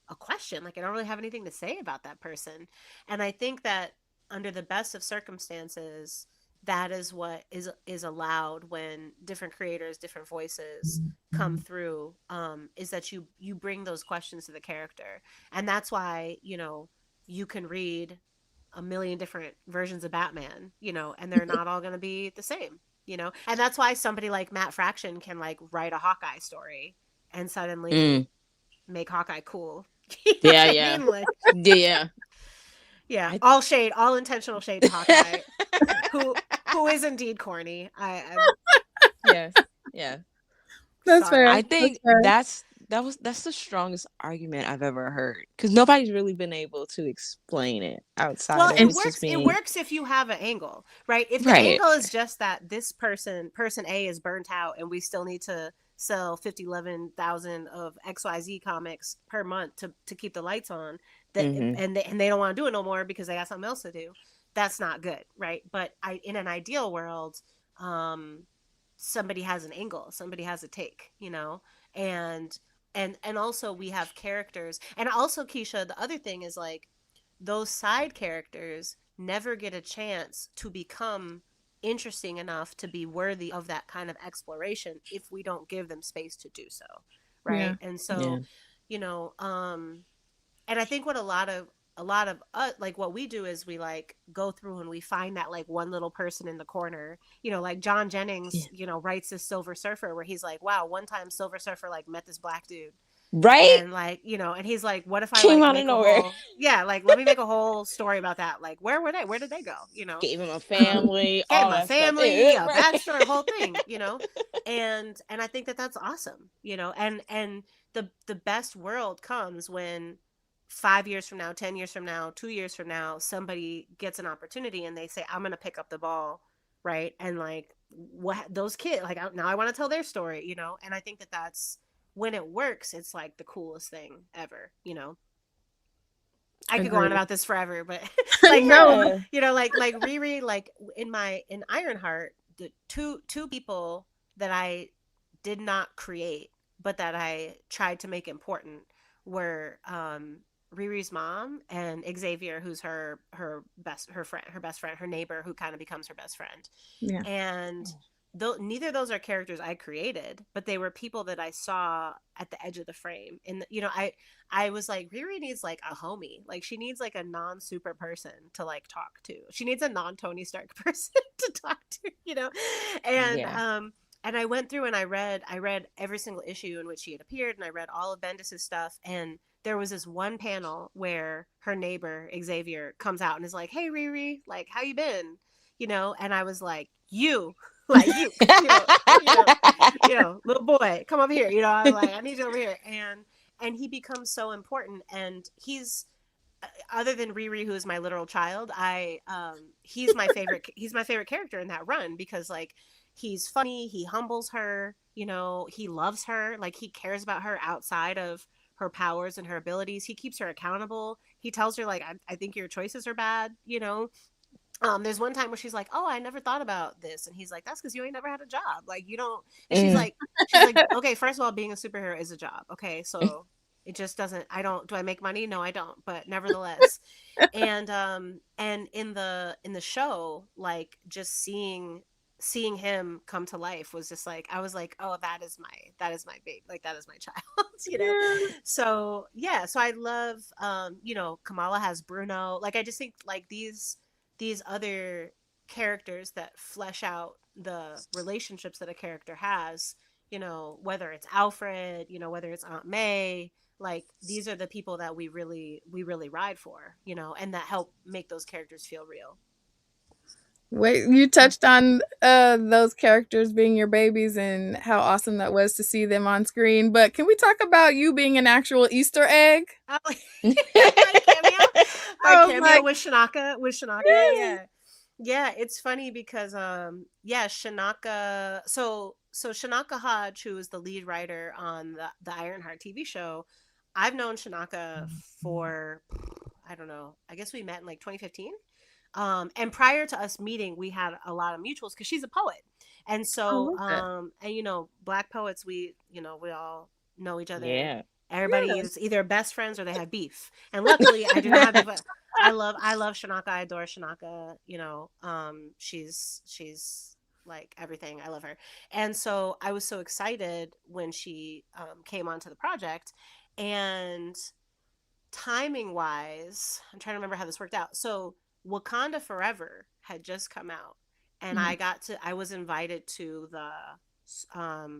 a question. Like, I don't really have anything to say about that person. And I think that under the best of circumstances, that is what is allowed when different creators, different voices come through, is that you bring those questions to the character. And that's why, you can read a million different versions of Batman, and they're not all going to be the same, and that's why somebody like Matt Fraction can like write a Hawkeye story and Mm. suddenly make Hawkeye cool. You know Yeah, what I yeah. mean? Like, Yeah. yeah, I all shade, all intentional shade to Hawkeye, who is indeed corny. I'm Yes. Yeah. That's fair. I sorry. That's think fair. that's the strongest argument I've ever heard, because nobody's really been able to explain it outside Well, of And it it's just works. It being works if you have an angle, right? If the right. angle is just that this person A is burnt out, and we still need to sell 11,000 of XYZ comics per month to keep the lights on, that Mm-hmm. and they don't want to do it no more because they got something else to do. That's not good, right? But in an ideal world, um, somebody has an angle, somebody has a take, and and also we have characters, and also Keisha. The other thing is like, those side characters never get a chance to become interesting enough to be worthy of that kind of exploration if we don't give them space to do so, yeah. right? And Yeah. so, you know and I think what a lot of like what we do is we like go through and we find that like one little person in the corner, like John Yeah. Jennings, writes this Silver Surfer where he's like, wow, one time Silver Surfer like met this black dude, Right? and like, and he's like, what if I Came like out of make a nowhere. whole, yeah, like, let me make a whole story about that, like, where did they go, Gave him a um family, gave all him a that stuff. family, a Right. backstory, a whole thing, and I think that that's awesome, and the best world comes when 5 years from now, 10 years from now, 2 years from now, somebody gets an opportunity and they say, I'm gonna pick up the ball, right? And like, what those kids like, now I want to tell their story, and I think that that's when it works. It's like the coolest thing ever. I could go on Agreed. about this forever, but like for No. Yeah. like Riri, like in Ironheart, the two people that I did not create but that I tried to make important were Riri's mom and Xavier, who's her best friend, her neighbor, who kind of becomes her best friend. Yeah. And though neither of those are characters I created, but they were people that I saw at the edge of the frame. And I was like, Riri needs like a homie. Like, she needs like a non super person to like talk to. She needs a non Tony Stark person to talk to. And Yeah. and I went through and I read every single issue in which she had appeared, and I read all of Bendis's stuff. And there was this one panel where her neighbor Xavier comes out and is like, "Hey Riri, like, how you been?" And I was like, "You, like, little boy, come over here." I'm like, "I need you over here." And he becomes so important, and he's, other than Riri, who is my literal child, he's my favorite character in that run, because like, he's funny, he humbles her, You know, he loves her. Like, he cares about her outside of her powers and her abilities. He keeps her accountable. He tells her, like, I think your choices are bad, you know? There's one time where she's like, "Oh, I never thought about this," and he's like, "That's because you ain't never had a job. Like, you don't." And Mm. she's like, "Okay, first of all, being a superhero is a job. Okay, so it just doesn't. I don't. Do I make money? No, I don't. But nevertheless, and in the show, like, just seeing him come to life was just like, I was like, oh, that is my baby, like, that is my child, you know. Yeah. So yeah, so I love, you know, Kamala has Bruno. Like, I just think, like, these other characters that flesh out the relationships that a character has, you know, whether it's Alfred, you know, whether it's Aunt May, like, these are the people that we really ride for, you know, and that help make those characters feel real. Wait, you touched on those characters being your babies and how awesome that was to see them on screen. But can we talk about you being an actual Easter egg? Oh, my cameo, my I was cameo like, with Shanaka, yes. yeah. Yeah, it's funny because yeah, Shanaka, so Shanaka Hodge, who is the lead writer on the Ironheart TV show, I've known Shanaka for, I don't know, I guess we met in like 2015. And prior to us meeting, we had a lot of mutuals because she's a poet. And I so, love that. and you know, Black poets, we all know each other. Yeah. Everybody Yes. is either best friends or they have beef. And luckily, I do not have beef. I love Shanaka. I adore Shanaka. You know, she's like everything. I love her. And so I was so excited when she came onto the project, and timing wise, I'm trying to remember how this worked out. So Wakanda Forever had just come out, and Mhm. I was invited to the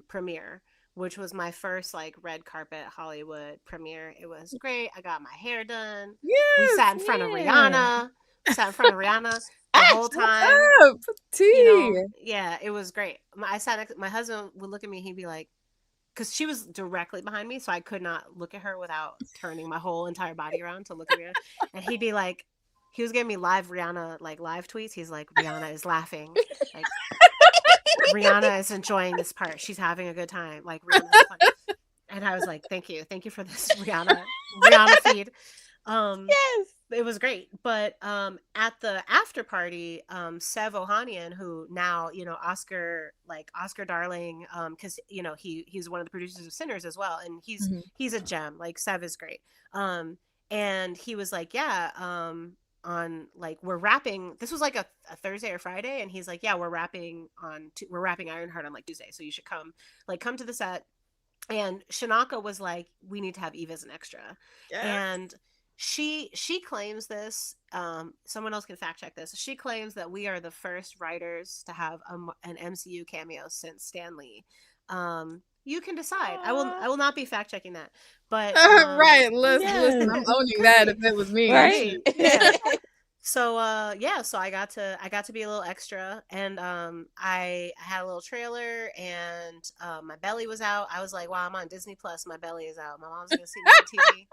premiere, which was my first like red carpet Hollywood premiere. It was great. I got my hair done. We Yes, sat in front of Yeah. Rihanna. We sat in front of Rihanna the Ah. whole what's time. up? You T. know, yeah, it was great. I sat next, my husband would look at me, he'd be like, because she was directly behind me, so I could not look at her without turning my whole entire body around to look at Rihanna. And he'd be like, he was giving me live Rihanna, like, live tweets. He's like, Rihanna is laughing, like, Rihanna is enjoying this part. She's having a good time. Like, Rihanna's so funny. And I was like, thank you for this Rihanna feed. Um, Yes. it was great. But at the after party, Sev Ohanian, who now, you know, Oscar darling, because you know, he's one of the producers of Sinners as well, and he's Mhm. he's a gem. Like, Sev is great. And he was like, yeah, on, like, we're wrapping, this was like a Thursday or Friday, and he's like, yeah, we're wrapping Ironheart on like Tuesday, so you should come to the set. And Shanaka was like, we need to have Eve as an extra. Yes. And she claims this, someone else can fact check this, she claims that we are the first writers to have an MCU cameo since Stan Lee. You can decide. I will not be fact checking that, but Right. Listen, Yes. I'm owning could that if be, it was me. could Right. be, yeah. So yeah, so I got to be a little extra, and I had a little trailer, and my belly was out. I was like, wow, I'm on Disney Plus, my belly is out. My mom's gonna see me on TV.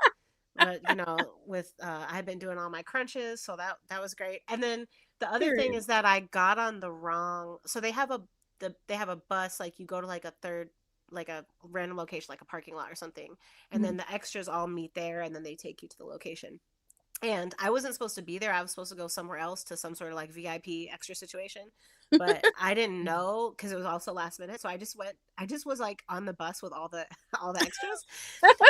But you know, with I've been doing all my crunches, so that was great. And then the other thing Period. is that I got on the wrong, so they have a bus, like, you go to like a third, like a random location, like a parking lot or something, and Mhm. then the extras all meet there, and then they take you to the location. And I wasn't supposed to be there. I was supposed to go somewhere else to some sort of like VIP extra situation. But I didn't know because it was also last minute. So I just went, I just was like on the bus with all the all the extras.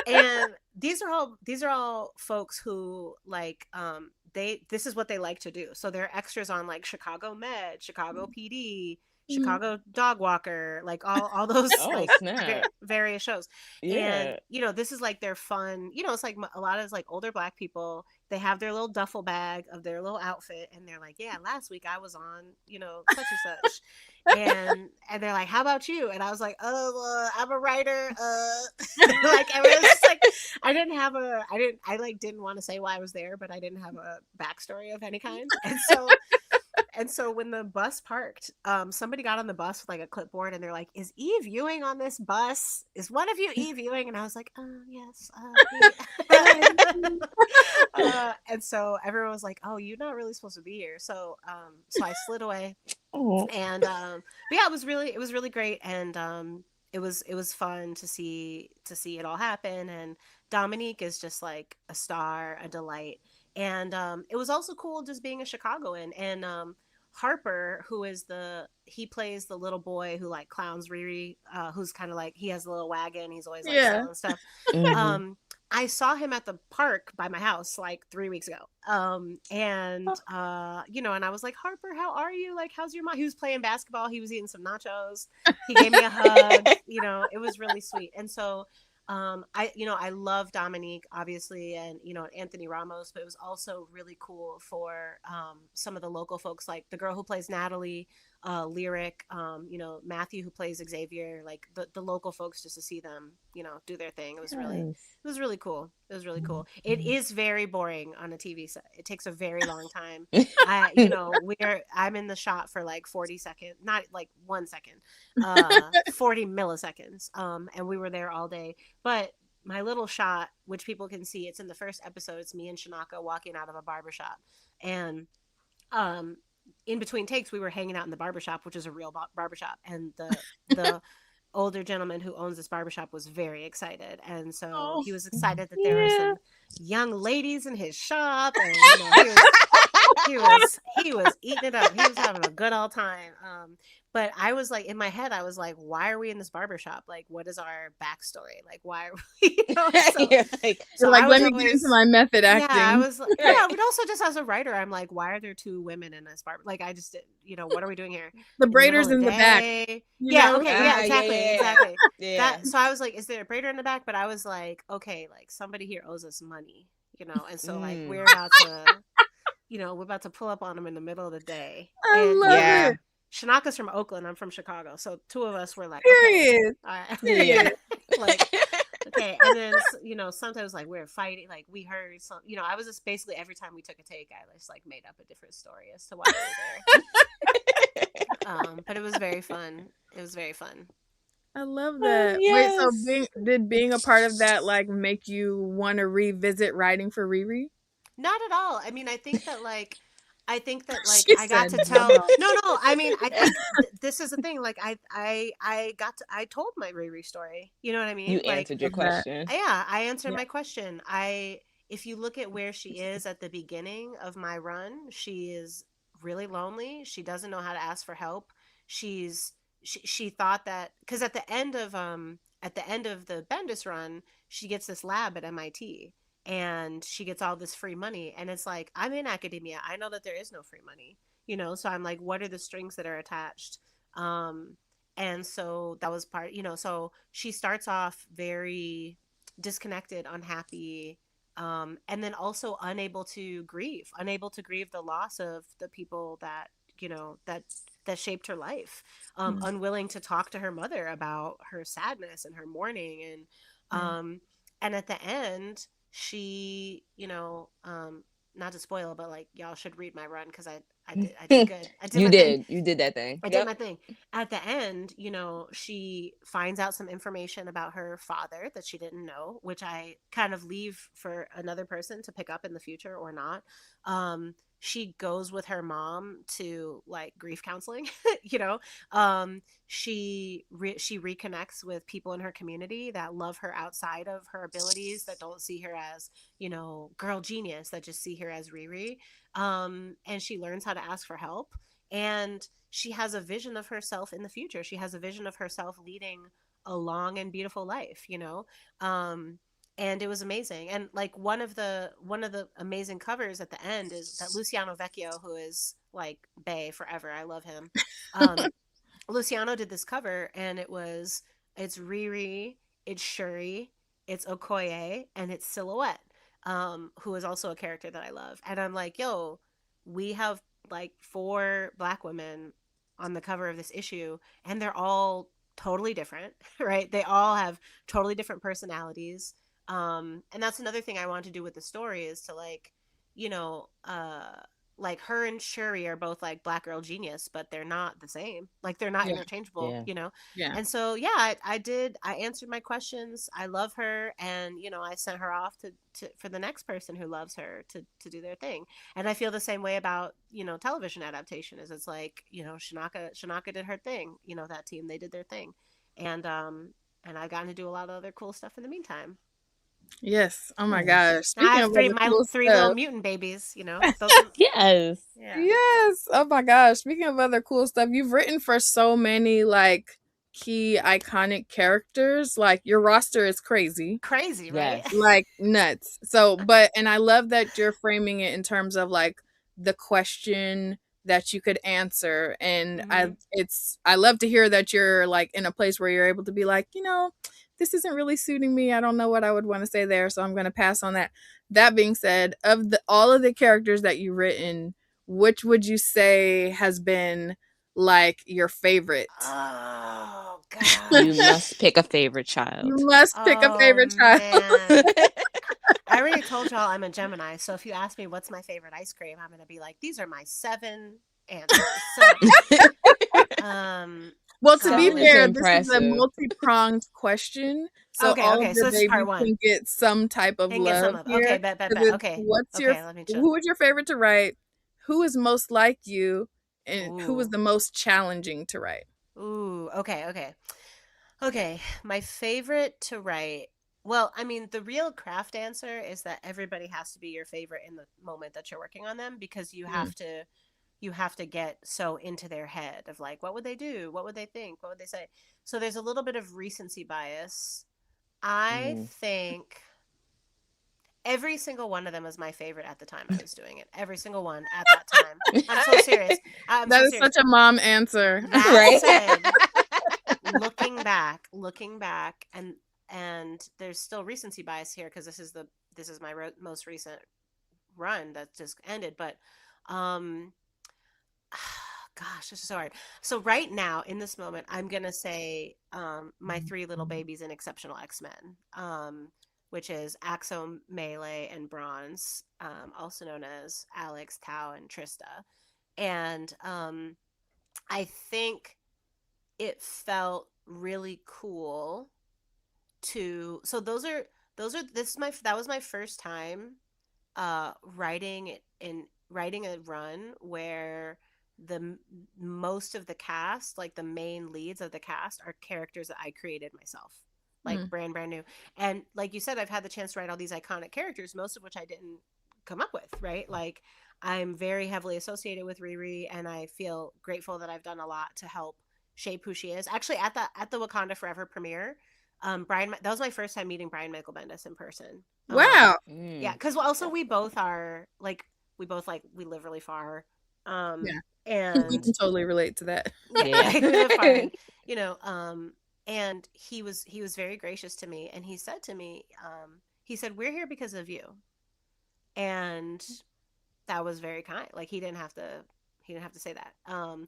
And these are all folks who, like, this is what they like to do. So they're extras on like Chicago Med, Chicago PD, Mhm. Chicago Dog Walker, like all those Oh, like snap. various shows. And Yeah. you know, this is like their fun, you know, it's like a lot of like older Black people, they have their little duffel bag of their little outfit, and they're like, yeah, last week I was on, you know, such and such. And they're like, how about you? And I was like, oh, I'm a writer. Like, everyone's just like, I like didn't want to say why I was there, but I didn't have a backstory of any kind. And so when the bus parked, somebody got on the bus with like a clipboard, and they're like, is Eve Ewing on this bus? Is one of you Eve Ewing? And I was like, yes, me. And so everyone was like, oh, you're not really supposed to be here. So I slid away, Oh. and but yeah, it was really great. And it was fun to see it all happen. And Dominique is just like a star, a delight. And it was also cool just being a Chicagoan. And Harper, who is he plays the little boy who like clowns Riri, who's kind of like, he has a little wagon, he's always like Yeah. selling stuff. Hmm. um I saw him at the park by my house like 3 weeks ago. And and I was like, Harper, how are you? Like, how's your mom? He was playing basketball, he was eating some nachos, he gave me a hug. It was really sweet. And so I love Dominique, obviously, and Anthony Ramos, but it was also really cool for some of the local folks, like the girl who plays Natalie, Lyric, Matthew who plays Xavier, like the local folks, just to see them, do their thing. Yes. It was really cool. It was really cool. It is very boring on a TV set. It takes a very long time. I'm in the shot for like 40 seconds, not like 1 second, 40 milliseconds. And we were there all day. But my little shot, which people can see, it's in the first episode. It's me and Shanaka walking out of a barbershop. And um, in between takes, we were hanging out in the barbershop, which is a real barbershop. And the older gentleman who owns this barbershop was very excited. And so Oh. he was excited that there were Yeah. some young ladies in his shop. And, he was eating it up. He was having a good old time. But I was like, in my head, I was like, why are we in this barbershop? Like, what is our backstory? Like, why are we, so You're like, You're so like, I let was me get into always, my method yeah, I acting. was like, yeah, but also just as a writer, I'm like, why are there two women in this barber? Like, I just, what are we doing here The in the middle braiders of the in the back, day? you Yeah, know? okay, yeah, yeah, exactly, yeah, exactly. yeah. So I was like, is there a braider in the back? But I was like, okay, like somebody here owes us money, and so like Mm. we're about to pull up on them in the middle of the day. I And love Yeah. it. Shanaka's from Oakland, I'm from Chicago, so two of us were like, okay, Period. all right, Yeah. Period. like, okay. And then sometimes like we're fighting, like we heard some, I was just basically, every time we took a take, I just like made up a different story as to why we were there. But it was very fun. It was very fun. I love Oh, that. Wait, so yes. being a part of that like make you want to revisit writing for Riri? Not at all. I mean, I think that She I got said to tell. no. No, no. I mean, I think this is the thing. Like, I told my Riri story. You know what I You mean? Like, answered your Love that. question. yeah, I answered Yeah. my question. If you look at where she is at the beginning of my run, she is really lonely. She doesn't know how to ask for help. She thought that, because at the end of the Bendis run, she gets this lab at MIT, and she gets all this free money, and it's like, I'm in academia, I know that there is no free money, so I'm like, what are the strings that are attached? um and so that was so she starts off very disconnected, unhappy, and then also unable to grieve the loss of the people that shaped her life, Mm, unwilling to talk to her mother about her sadness and her mourning. And yeah. at the end, she, not to spoil, but like, y'all should read my run, because I did good. I did You my thing. did. You did that thing. I did Yep. my thing. At the end, she finds out some information about her father that she didn't know, which I kind of leave for another person to pick up in the future or not. She goes with her mom to like grief counseling, you know. She reconnects with people in her community that love her outside of her abilities, that don't see her as, girl genius, that just see her as Riri. And she learns how to ask for help, and she has a vision of herself in the future. She has a vision of herself leading a long and beautiful life, um and it was amazing. And like, one of the amazing covers at the end is that Luciano Vecchio, who is like Bay forever, I love him. Luciano did this cover, and it's Riri, it's Shuri, it's Okoye, and it's Silhouette, who is also a character that I love. And I'm like, yo, we have like four Black women on the cover of this issue, and they're all totally different, right? They all have totally different personalities. And that's another thing I want to do with the story, is to like, you know, uh, like her and Shuri are both like Black girl genius, but they're not the same. Like, they're not Yeah. interchangeable, Yeah. Yeah. And so, yeah, I answered my questions. I love her, and I sent her off for the next person who loves her to do their thing. And I feel the same way about television adaptation. Is it's like, Shanaka did her thing. That team, they did their thing, and I've gotten to do a lot of other cool stuff in the meantime. Yes. Oh my Nice. gosh. And I Speaking have of other my cool three little stuff. mutant babies. You know, those are Yes. yeah, Yes. Oh my gosh. Speaking of other cool stuff, you've written for so many like key iconic characters. Like your roster is crazy. crazy, right? Yes. Like nuts. So, but and I love that you're framing it in terms of like the question that you could answer, and Hmm. I love to hear that you're like in a place where you're able to be like, this isn't really suiting me. I don't know what I would want to say there, so I'm going to pass on that. That being said, of the all of the characters that you've written, which would you say has been like your favorite? Oh You gosh. must pick a favorite You child. must pick a Oh favorite child. man. I already told y'all I'm a Gemini, so if you ask me what's my favorite ice cream, I'm gonna be like, these are my seven answers. So, um, Well, to be 7 is gosh. fair, this is a impressive. multi-pronged question, so Okay, all of okay. your So this is part babies one. can get some type of And get some love love. Okay, here. bet, bet, 'Cause bet. it's Okay, what's your okay. Let me chill. who is your favorite to write? Who is most like you? And who is Ooh, the most challenging to write? ooh. Okay, okay, okay. My favorite to write. Well, I mean, the real craft answer is that everybody has to be your favorite in the moment that you're working on them because Mm, you have to get so into their head of like what would they do, what would they think, what would they say. So there's a little bit of recency bias. I Mm. think every single one of them was my favorite at the time I was doing it. Every single one at that time. I'm so serious. I'm that so is serious. such a mom answer. That Right? said, looking back, and there's still recency bias here because this is my most recent run that just ended. But um, gosh, this is so hard. So right now, in this moment, I'm gonna say my three little babies in Exceptional X-Men, which is Axo, Melee, and Bronze, also known as Alex, Tau, and Trista. And I think it felt really cool to. So those are this is my that was my first time writing a run where most of the cast, like the main leads of the cast, are characters that I created myself, like Mm, brand new. And like you said, I've had the chance to write all these iconic characters, most of which I didn't come up with, right? Like I'm very heavily associated with Riri, and I feel grateful that I've done a lot to help shape who she is. Actually, at the Wakanda Forever premiere, Brian, that was my first time meeting Brian Michael Bendis in person. wow. Yeah, Mm. because also we both are like we live really far, Yeah, we and can totally relate to that. yeah, Yeah. we live far, and you know, and he was very gracious to me, and he said to me, he said, "We're here because of you," and that was very kind. Like he didn't have to say that.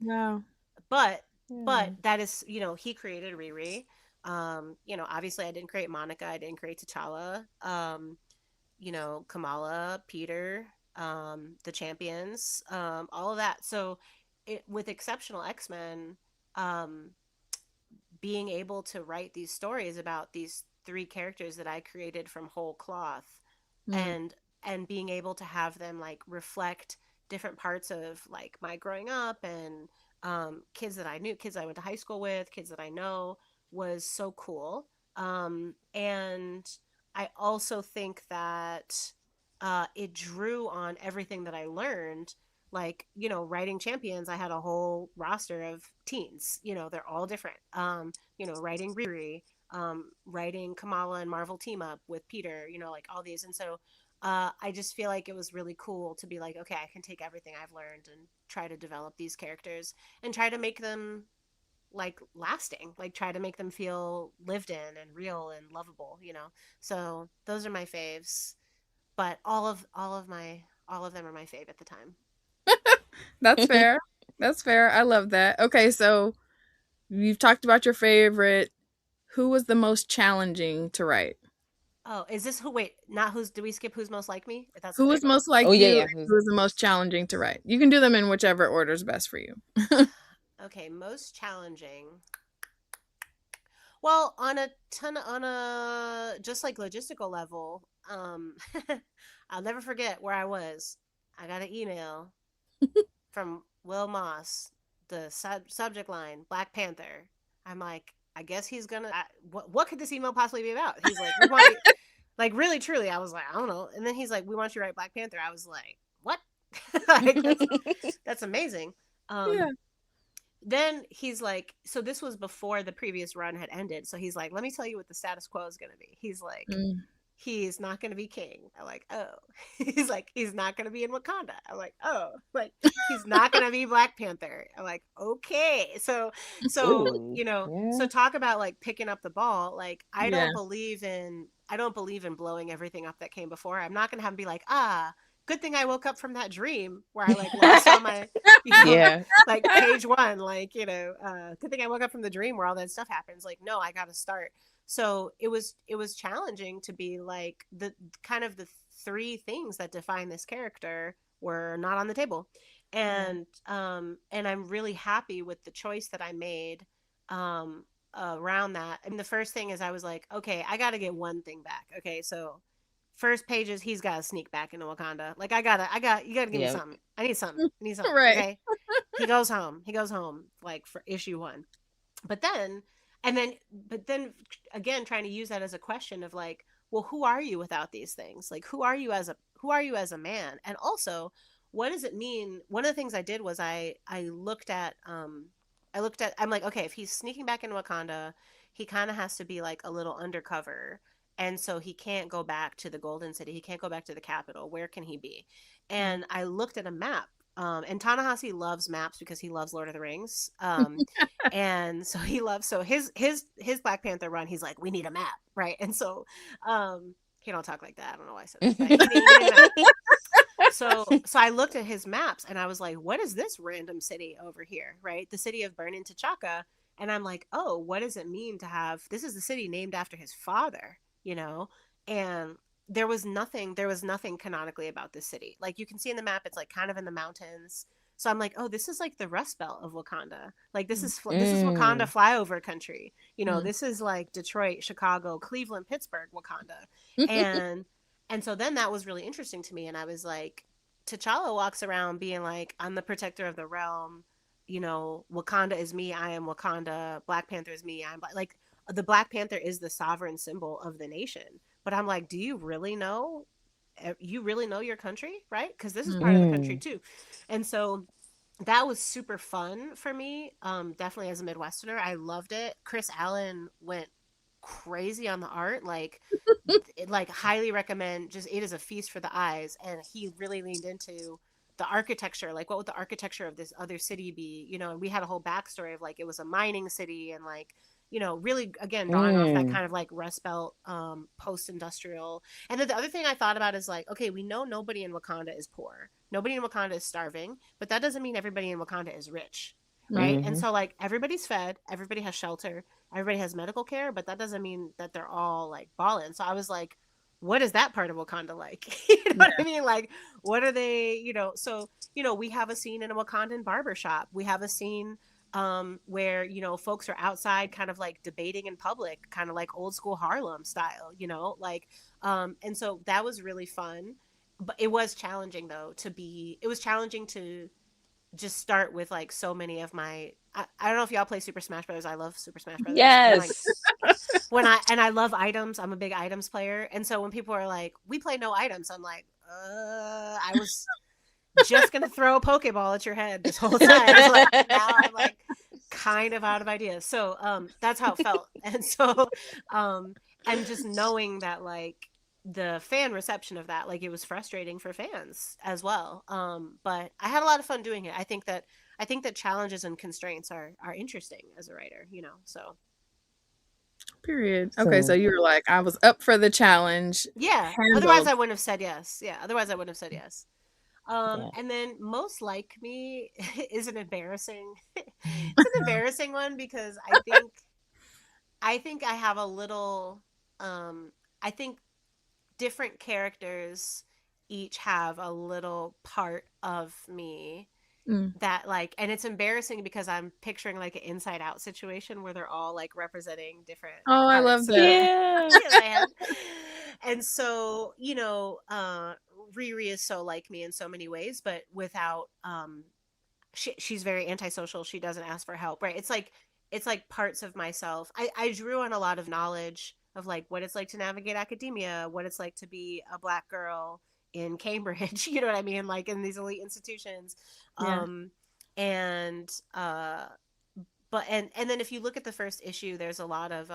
Wow. But Yeah. that is, he created Riri. Obviously I didn't create Monica, I didn't create T'Challa. Kamala, Peter, the champions, all of that. So with Exceptional X-Men, um, being able to write these stories about these three characters that I created from whole cloth, Mm, and being able to have them like reflect different parts of like my growing up, and kids that I knew, kids I went to high school with, kids that I know, was so cool. And I also think that it drew on everything that I learned. Like, writing champions, I had a whole roster of teens. They're all different. Writing Riri, writing Kamala and Marvel team up with Peter, like all these. And so I just feel like it was really cool to be like, okay, I can take everything I've learned and try to develop these characters and try to make them like lasting, like try to make them feel lived in and real and lovable. So those are my faves, but all of them are my fave at the time. that's fair. That's fair. I love that. Okay, so you've talked about your favorite. Who was the most challenging to write? Oh, is this who? Wait, not who's? Do we skip who's most like me? If that's Who what you're was going. most like Oh yeah, you, yeah. and who was the most challenging to write? You can do them in whichever order is best for you. Okay, most challenging. Well, on a just like logistical level, I'll never forget where I was. I got an email from Will Moss, the subject line Black Panther. I'm like, I guess he's gonna. What could this email possibly be about? He's like, we want you, like really truly. I was like, I don't know. And then he's like, we want you to write Black Panther. I was like, what? Like that's amazing. Yeah. Then he's like, so this was before the previous run had ended. So he's like, let me tell you what the status quo is going to be. He's like, Mm. he's not going to be king. I'm like, oh. He's like, he's not going to be in Wakanda. I'm like, oh. Like, he's not going to be Black Panther. I'm like, okay. So Ooh, so yeah. talk about like picking up the ball. Like, Yeah. I don't believe in blowing everything up that came before. I'm not going to have him be like, ah, good thing I woke up from that dream where I like lost all my, Yeah. like page one, like, good thing I woke up from the dream where all that stuff happens. Like, no, I got to start. So it was challenging to be like the kind of the three things that define this character were not on the table. Yeah. And I'm really happy with the choice that I made around that. And the first thing is I was like, okay, I got to get one thing back. Okay, so first pages, he's got to sneak back into Wakanda. Like you gotta give me Yep. something. I need something. I need something. Right. Okay. He goes home. He goes home like for issue one. But then, but then again, trying to use that as a question of like, well, who are you without these things? Like, who are you as a man? And also, what does it mean? One of the things I did was I'm like, okay, if he's sneaking back into Wakanda, he kind of has to be like a little undercover. And so he can't go back to the Golden City. He can't go back to the capital. Where can he be? Mm. And I looked at a map. And Ta-Nehisi loves maps because he loves Lord of the Rings. And so his Black Panther run, he's like, we need a map, right? And so he don't talk like that. I don't know why I said that, but he need a map. So I looked at his maps and I was like, what is this random city over here, right? The city of Burning T'Chaka. And I'm like, oh, what does it mean to have this is the city named after his father, you know? And there was nothing canonically about this city. Like you can see in the map, it's like kind of in the mountains. So I'm like, oh, this is like the Rust Belt of Wakanda. Like Mm. this is Wakanda Mm. flyover country. Mm. This is like Detroit, Chicago, Cleveland, Pittsburgh, Wakanda. And so then that was really interesting to me. And I was like, T'Challa walks around being like, I'm the protector of the realm. Wakanda is me. I am Wakanda. Black Panther is me. Like the Black Panther is the sovereign symbol of the nation. But I'm like, do you really know? You really know your country, right? Because this is Mm. part of the country Mm. too. And so that was super fun for me. Definitely as a Midwesterner, I loved it. Chris Allen went crazy on the art. Like highly recommend. Just it is a feast for the eyes, and he really leaned into the architecture. Like, what would the architecture of this other city be? And we had a whole backstory of like it was a mining city, and like really again drawing off that Mm. kind of like Rust Belt, post industrial. And then the other thing I thought about is like, okay, we know nobody in Wakanda is poor. Nobody in Wakanda is starving, but that doesn't mean everybody in Wakanda is rich, right? Right. And Mhm. so like everybody's fed, everybody has shelter, everybody has medical care, but that doesn't mean that they're all like balling. So I was like, what is that part of Wakanda like? You know what I Yeah. mean? Like, what are they, so, we have a scene in a Wakandan barbershop. We have a scene where, folks are outside kind of like debating in public, kind of like old school Harlem style, like, and so that was really fun. But it was challenging though it was challenging to just start with like so many of I don't know if y'all play Super Smash Brothers. I love Super Smash Brothers. And like Yes. I love items. I'm a big items player. And so when people are like, we play no items, I'm like, I was just gonna throw a Pokeball at your head this whole time. So like now I'm like kind of out of ideas. So that's how it felt. And so and just knowing that like the fan reception of that, like it was frustrating for fans as well. But I had a lot of fun doing it. I think that challenges and constraints are interesting as a writer, so Period. Okay, so So, you were like, I was up for the challenge. yeah. Otherwise Handled. I wouldn't have said yes. Yeah. Otherwise I wouldn't have said yes. yeah. And then most like me is an embarrassing it's an embarrassing one because I think I have a little I think different characters each have a little part of me Mm. that like, and it's embarrassing because I'm picturing like an Inside Out situation where they're all like representing different Oh, I love parts of that. Yeah. my head. And so Riri is so like me in so many ways, but without she's very antisocial. She doesn't ask for help, right? It's like it's like parts of myself. I drew on a lot of knowledge of like what it's like to navigate academia, what it's like to be a Black girl in Cambridge, you know what I mean, like in these elite institutions. Yeah. And but and then if you look at the first issue, there's a lot of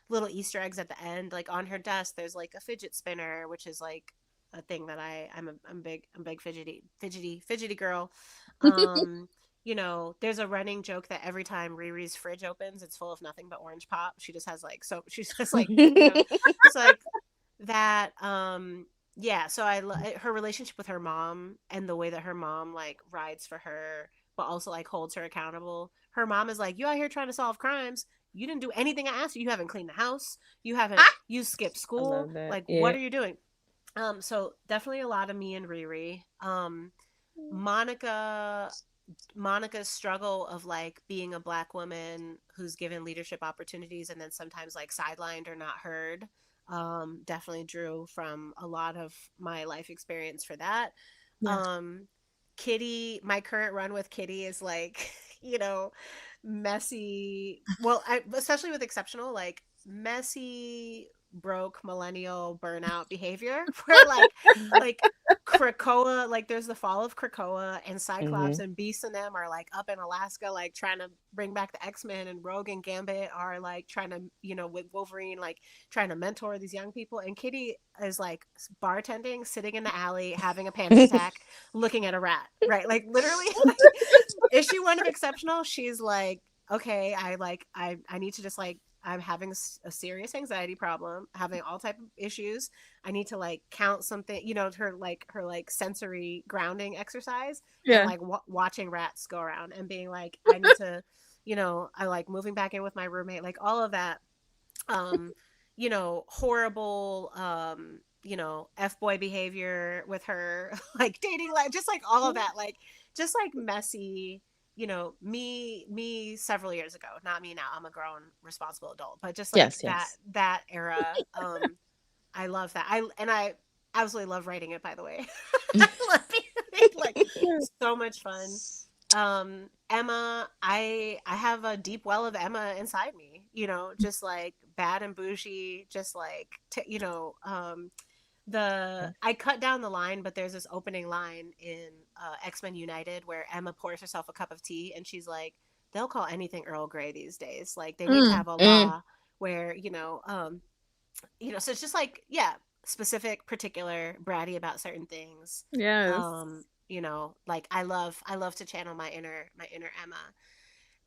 little Easter eggs at the end. Like on her desk, there's like a fidget spinner, which is like a thing that I'm big fidgety girl. Um, you know, there's a running joke that every time Riri's fridge opens, it's full of nothing but orange pop. She just has like, so she's just like, you know, so like that. Yeah, so her relationship with her mom and the way that her mom like rides for her, but also like holds her accountable. Her mom is like, you out here trying to solve crimes. You didn't do anything I asked you. You haven't cleaned the house. You skipped I school. love that. Like, what Yeah. are you doing? So definitely a lot of me and Riri. Monica Monica's struggle of like being a Black woman who's given leadership opportunities and then sometimes like sidelined or not heard, definitely drew from a lot of my life experience for that. Yeah. um Kitty, my current run with Kitty is like, you know, messy, well, especially with exceptional, like messy, broke millennial burnout behavior where like Krakoa, like there's the fall of Krakoa, and Cyclops Hmm. and Beast and them are like up in Alaska, like trying to bring back the X-Men, and Rogue and Gambit are like trying to, you know, with Wolverine, like trying to mentor these young people. And Kitty is like bartending, sitting in the alley, having a panic attack, looking at a rat, right? Like literally, like issue one of Exceptional, she's like, okay, I need to just like, I'm having a serious anxiety problem, having all type of issues. I need to like count something, you know, her like sensory grounding exercise, and Yeah. like watching rats go around and being like, I need to, you know, I like moving back in with my roommate, like all of that. um you know, horrible, you know, f-boy behavior with her, like dating life, just like all of that, like just like messy, you know, me several years ago, not me now, I'm a grown responsible adult, but just like Yes, that yes. era. I love that. I absolutely love writing it, by the way. I love it. Like so much fun. Emma, I have a deep well of Emma inside me, you know, just like bad and bougie, just like you know, the I cut down the line, but there's this opening line in X-Men United where Emma pours herself a cup of tea and she's like, they'll call anything Earl Grey these days. Like they need to Mm. have a Mm. law where, you know, so it's just like, yeah, specific, particular, bratty about certain things. Yes. You know, like I love to channel my inner Emma.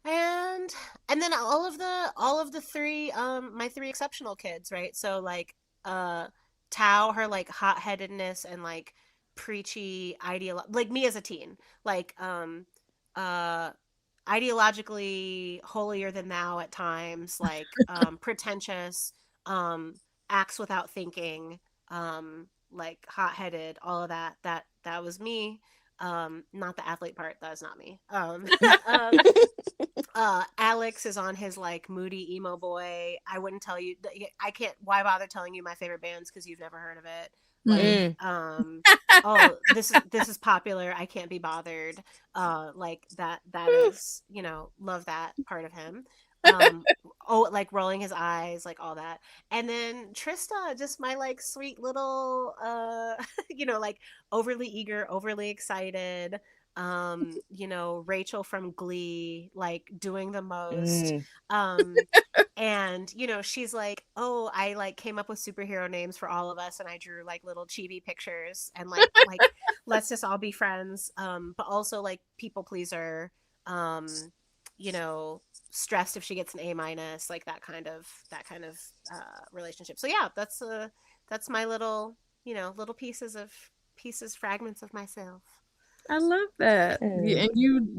And then all of the three, my three exceptional kids, right? So like uh Tao, her like hot-headedness and like preachy like me as a teen, like uh ideologically holier than thou at times, like pretentious, um acts without thinking, like hot-headed, all of that was me. Not the athlete part, that's not me. um Alex is on his like moody emo boy. I wouldn't tell you, I can't, why bother telling you my favorite bands because you've never heard of it. Like, Mm. Mm. oh, this is popular, I can't be bothered. Like that is, you know, love that part of him. um oh, like rolling his eyes, like all that. And then Trista, just my like sweet little you know, like overly eager, overly excited, you know, Rachel from Glee, like doing the most. Mm. um and you know, she's like, oh, I like came up with superhero names for all of us, and I drew like little chibi pictures, and like let's just all be friends. But also like people pleaser, you know, stressed if she gets an A minus, like that kind of relationship. So yeah, that's my little, you know, little pieces, fragments of myself. I love that. Mm. And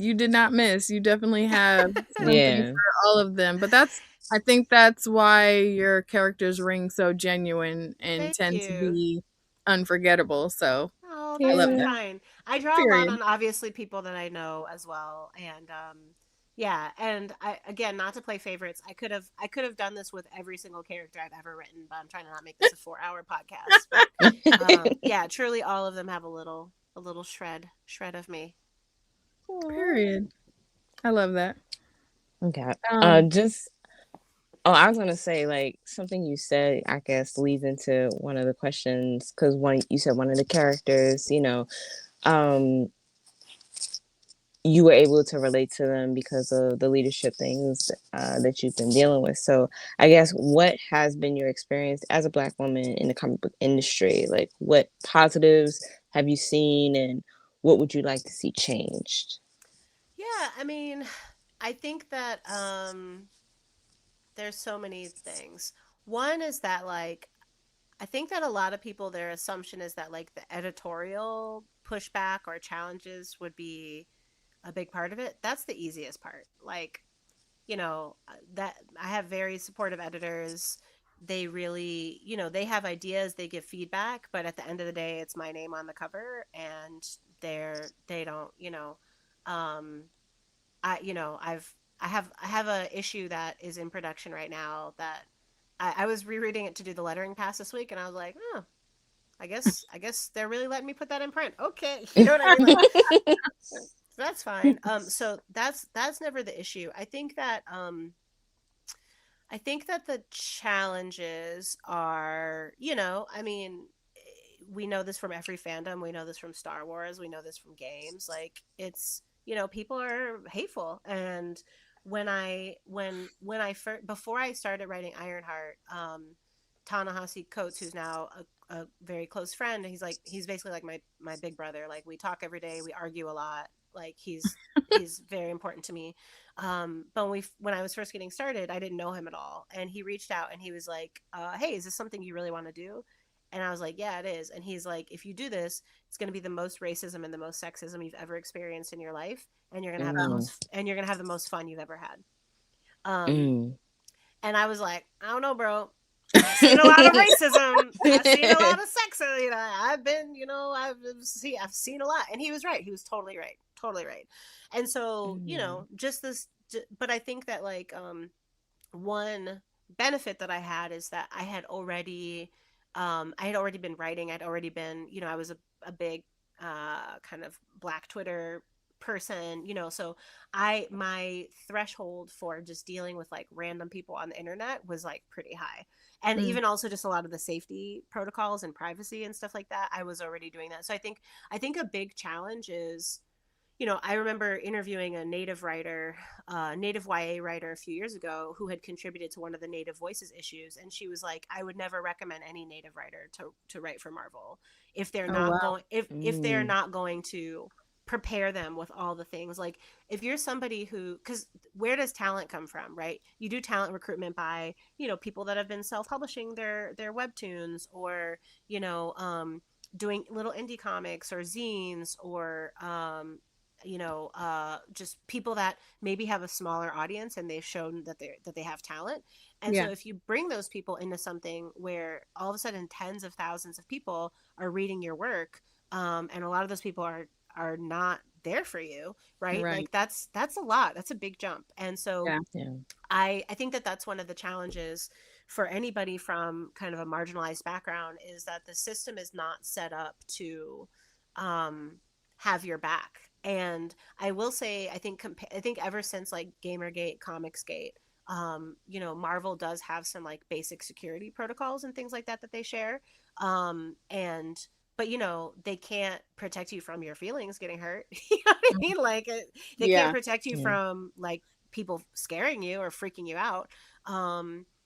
you did not miss. You definitely have something Yeah. for all of them. But that's I think that's why your characters ring so genuine and Thank tend to you. be unforgettable. So Oh, I that's love so Yeah. that. kind. I draw a lot Period. on obviously people that I know as well, and yeah, and I, again, not to play favorites. I could have done this with every single character I've ever written, but I'm trying to not make this a 4 hour podcast. But yeah, truly, all of them have a little shred of me. Aw. Period. I love that. Okay. Um, Just Oh, I was gonna say like something you said. I guess leads into one of the questions because one you said one of the characters. Um, you were able to relate to them because of the leadership things that you've been dealing with. So, I guess what has been your experience as a Black woman in the comic book industry? Like, what positives have you seen, and what would you like to see changed? Yeah, I mean, I think that there's so many things. One is that like I think that a lot of people their assumption is that like the editorial pushback or challenges would be a big part of it. That's the easiest part. Like, that I have very supportive editors. They really, they have ideas, they give feedback, but at the end of the day it's my name on the cover, and they don't, um I you know I have a issue that is in production right now that I was rereading it to do the lettering pass this week, and I was like, oh, I guess they're really letting me put that in print. Okay, you know what I mean? Like, that's fine. So that's never the issue. I think that the challenges are, I mean, we know this from every fandom. We know this from Star Wars. We know this from games. Like, it's, people are hateful. And when I first, before I started writing Ironheart, Ta-Nehisi Coates, who's now a very close friend, he's basically like my big brother. Like, we talk every day. We argue a lot. Like, he's very important to me. But when I was first getting started, I didn't know him at all, and he reached out and he was like, "Hey, is this something you really want to do?" And I was like, "Yeah, it is." And he's like, "If you do this, it's going to be the most racism and the most sexism you've ever experienced in your life, and wow. you're going to have the most fun you've ever had." Um, Mm. and I was like, "I don't know, bro. I've seen a lot of racism. I've seen a lot of sexism. I've been, I've seen a lot." And he was right. He was totally right. Totally right. And so, Mm. just this, but I think that like, one benefit that I had is that I had already been writing. I'd already been, I was a big kind of Black Twitter person, so my threshold for just dealing with like random people on the internet was like pretty high. And Mm, even also just a lot of the safety protocols and privacy and stuff like that, I was already doing that. So I think a big challenge is, I remember interviewing a native YA writer a few years ago who had contributed to one of the Native Voices issues, and she was like, "I would never recommend any Native writer to write for Marvel if they're oh not wow. going if they're Mm. not going to prepare them with all the things. Like, if you're somebody who, because where does talent come from, right? You do talent recruitment by, people that have been self-publishing their webtoons, or doing little indie comics or zines, or just people that maybe have a smaller audience and they've shown that they have talent. And Yeah. so if you bring those people into something where all of a sudden tens of thousands of people are reading your work, and a lot of those people are not there for you, right? Right. Like, that's a lot. That's a big jump. And so Yeah. Yeah. I think that that's one of the challenges for anybody from kind of a marginalized background, is that the system is not set up to um, have your back. And I will say, I think ever since like Gamergate, Comicsgate, Marvel does have some like basic security protocols and things like that they share. And but they can't protect you from your feelings getting hurt. You know what I Mm, mean? Like, they can't yeah. protect you Yeah. from like people scaring you or freaking you out.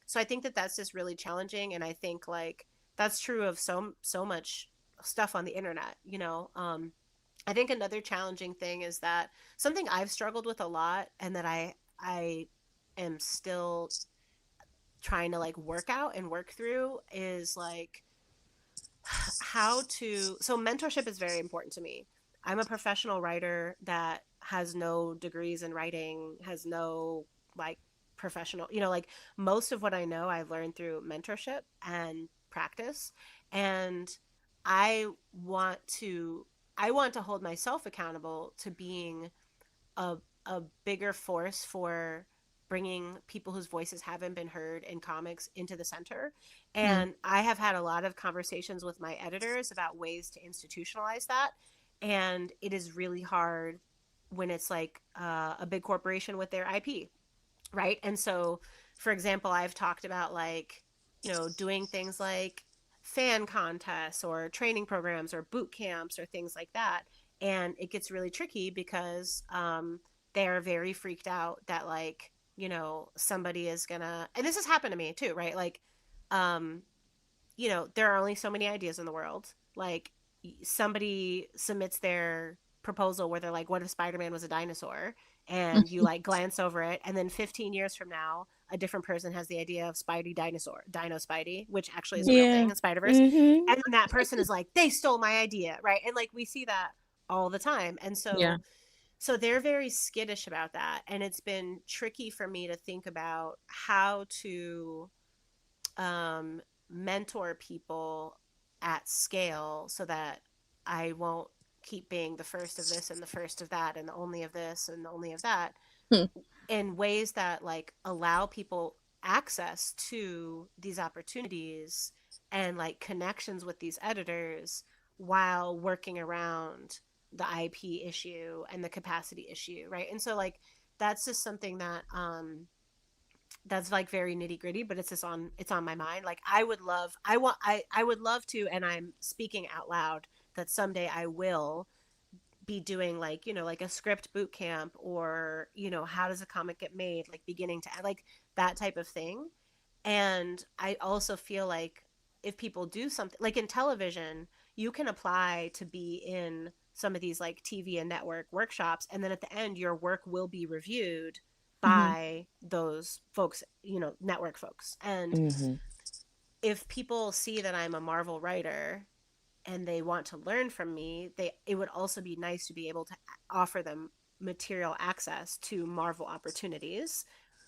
So I think that that's just really challenging, and I think like that's true of so much stuff on the internet. I think another challenging thing is that something I've struggled with a lot, and that I am still trying to like work out and work through, is like how to so mentorship is very important to me. I'm a professional writer that has no degrees in writing, has no like professional, like, most of what I know I've learned through mentorship and practice. And I want to I want to hold myself accountable to being a a bigger force for bringing people whose voices haven't been heard in comics into the center. Mm, And I have had a lot of conversations with my editors about ways to institutionalize that. And it is really hard when it's like a big corporation with their IP. right? And so, for example, I've talked about like, doing things like fan contests or training programs or boot camps or things like that. And it gets really tricky because they are very freaked out that like, somebody is gonna, and this has happened to me too, right? Like, um, there are only so many ideas in the world. Like, somebody submits their proposal where they're like, what if Spider-Man was a dinosaur? And you like glance over it, and then 15 years from now, a different person has the idea of Spidey dinosaur, Dino Spidey, which actually is a real Yeah. thing in Spider-Verse. Mm-hmm. And then that person is like, they stole my idea, right? And like we see that all the time. And Yeah. so they're very skittish about that. And it's been tricky for me to think about how to um, mentor people at scale so that I won't keep being the first of this and the first of that and the only of this and the only of that, Hmm. in ways that like allow people access to these opportunities and like connections with these editors while working around the IP issue and the capacity issue, right? And so like that's just something that that's like very nitty gritty, but it's on my mind. Like I would love to, and I'm speaking out loud that someday I will be doing like, like a script boot camp, or, how does a comic get made, like beginning to end, like that type of thing. And I also feel like if people do something like in television, you can apply to be in some of these like TV and network workshops. And then at the end, your work will be reviewed Mm-hmm. by those folks, network folks. And Mm-hmm. if people see that I'm a Marvel writer and they want to learn from me, it would also be nice to be able to offer them material access to Marvel opportunities,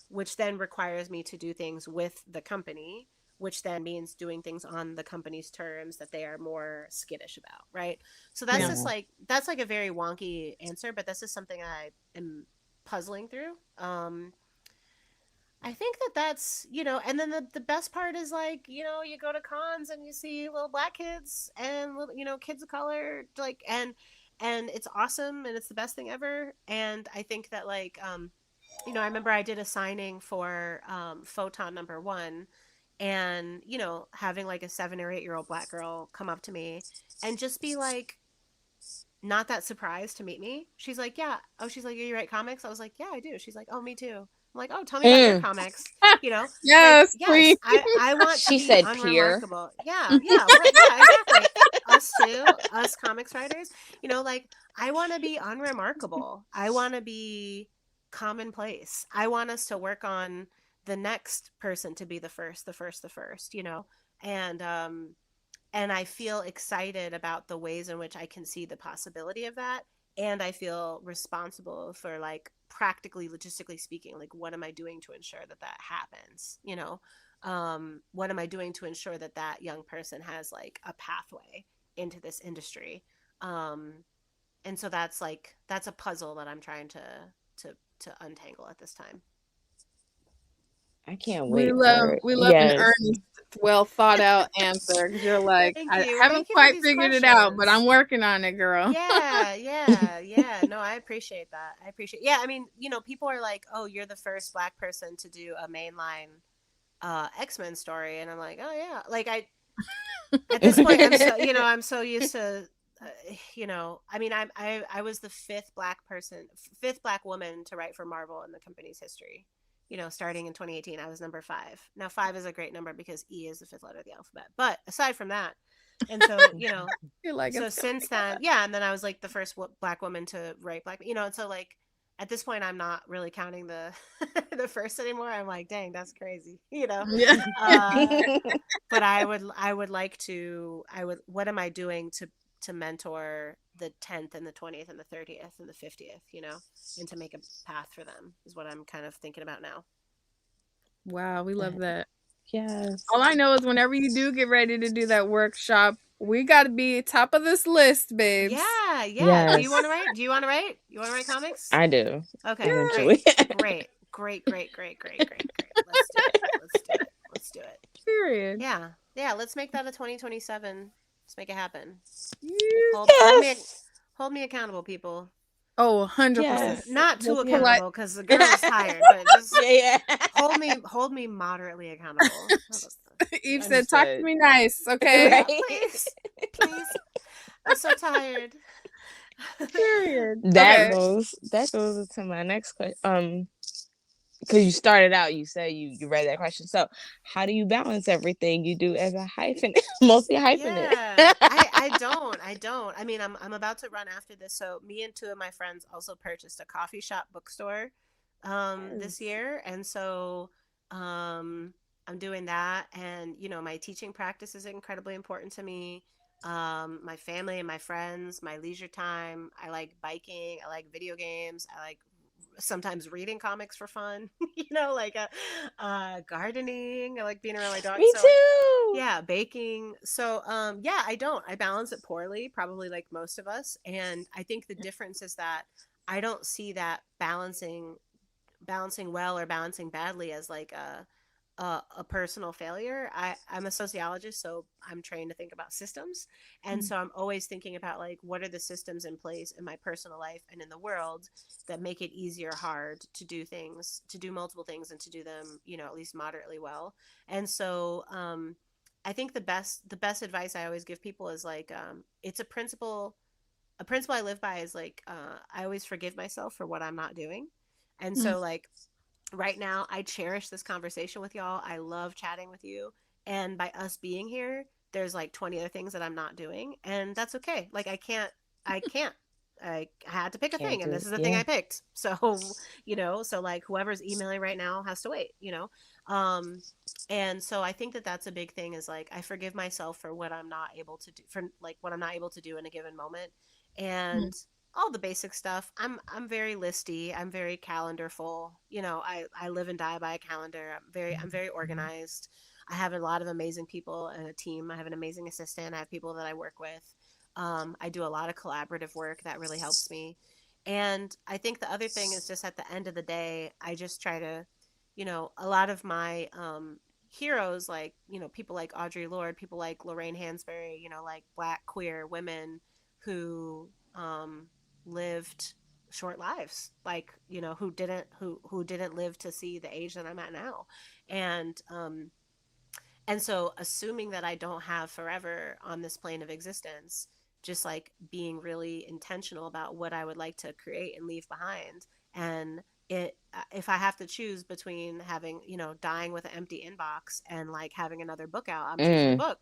which then requires me to do things with the company, which then means doing things on the company's terms that they are more skittish about, right? So that's Yeah. just Yeah. like that's like a very wonky answer, but this is something I am puzzling through. I think that that's, and then the best part is like, you go to cons and you see little black kids and little, kids of color, like, and it's awesome and it's the best thing ever. And I think that like, I remember I did a signing for Photon #1, and, having like a 7 or 8 year old black girl come up to me and just be like, not that surprised to meet me. She's like, yeah. Oh, she's like, you write comics? I was like, yeah, I do. She's like, oh, me too. I'm like, oh, tell me about your Mm. comics. You know, like, Yes, yes, queen. I want to She be said peer. unremarkable. Yeah, yeah, right, yeah, exactly. Us too, us comics writers. Like, I want to be unremarkable. I want to be commonplace. I want us to work on the next person to be the first, the first, the first. And and I feel excited about the ways in which I can see the possibility of that. And I feel responsible for like practically, logistically speaking, like what am I doing to ensure that that happens? What am I doing to ensure that that young person has like a pathway into this industry? Um, and so that's a puzzle that I'm trying to to untangle at this time. I can't We wait love for it. we love an Yes. earnest, well thought out answer because you're like, Thank I you. haven't Thank you for quite these figured it out, but I'm questions. working on it, girl. Yeah, yeah, yeah. No, I appreciate that. I appreciate. Yeah, I mean, people are like, "Oh, you're the first black person to do a mainline X-Men story." And I'm like, "Oh yeah." Like at this point I'm so, I'm so used to I mean, I was the fifth black woman to write for Marvel in the company's history. Starting in 2018, I was number 5. Now 5 is a great number because E is the fifth letter of the alphabet. But aside from that, and so, You're like, so it's coming. since then, yeah, and then I was like the first black woman to write black, and so like at this point I'm not really counting the the first anymore. I'm like, dang, that's crazy, Yeah. uh but I would like to, what am I doing to mentor the 10th and the 20th and the 30th and the 50th, and to make a path for them is what I'm kind of thinking about now. Wow, we love that. Yes. All I know is whenever you do get ready to do that workshop, we got to be top of this list, babes. Yeah, yeah. Do you want to Yes. write? Do you want to write? You want to write comics? I do. Okay, great. Eventually. Great. Great, great, great, great, great, great. Let's do it. Let's do it. Let's do it. Period. Yeah. Yeah, let's make that a 2027. Let's make it happen. Yeah. Hold Yes. me accountable, people. Oh, 100%. Yes. Not too Look, yeah. Polite. accountable because the girl is tired, but just Yeah, yeah. hold me moderately accountable. How about Eve that? said, talk to Understood. me nice, okay? Yeah, Right. please, please. I'm so tired. Period. That Okay. goes into my next question. Because you started out, you said you read that question. So, how do you balance everything you do as a hyphen, mostly hyphenate? Yeah, I don't. I mean, I'm about to run after this. So me and two of my friends also purchased a coffee shop bookstore this Yes. year, and so I'm doing that. And you know, my teaching practice is incredibly important to me. My family and my friends, my leisure time. I like biking. I like video games. I like sometimes reading comics for fun. You know, like gardening. I like being around my dog. Me So too. yeah, baking. So, yeah, I don't. I balance it poorly, probably like most of us. And I think the difference is that I don't see that balancing well or balancing badly as like a personal failure. I'm a sociologist, so I'm trained to think about systems. And so I'm always thinking about like what are the systems in place in my personal life and in the world that make it easier or hard to do things, to do multiple things and to do them, you know, at least moderately well. And so I think the best advice I always give people is like it's a principle I live by is like I always forgive myself for what I'm not doing. And Mm. so like right now I cherish this conversation with y'all. I love chatting with you. And by us being here, there's like 20 other things that I'm not doing. And that's okay. Like I can't. I had to pick a Can't thing and do this it. is the thing Yeah. I picked. So, you know, so like whoever's emailing right now has to wait, you know? Um, and so I think that that's a big thing is like I forgive myself for what I'm not able to do for like what I'm not able to do in a given moment. Mm. And all the basic stuff. I'm very listy. I'm very calendar full. You know, I live and die by a calendar. I'm very organized. I have a lot of amazing people and a team. I have an amazing assistant. I have people that I work with. I do a lot of collaborative work that really helps me. And I think the other thing is just at the end of the day, I just try to, you know, a lot of my heroes, like, you know, people like Audre Lorde, people like Lorraine Hansberry, you know, like Black queer women who lived short lives, like, you know, who didn't live to see the age that I'm at now. And so assuming that I don't have forever on this plane of existence, just like being really intentional about what I would like to create and leave behind. And if I have to choose between having, you know, dying with an empty inbox and like having another book out, I'm choosing the Mm. book.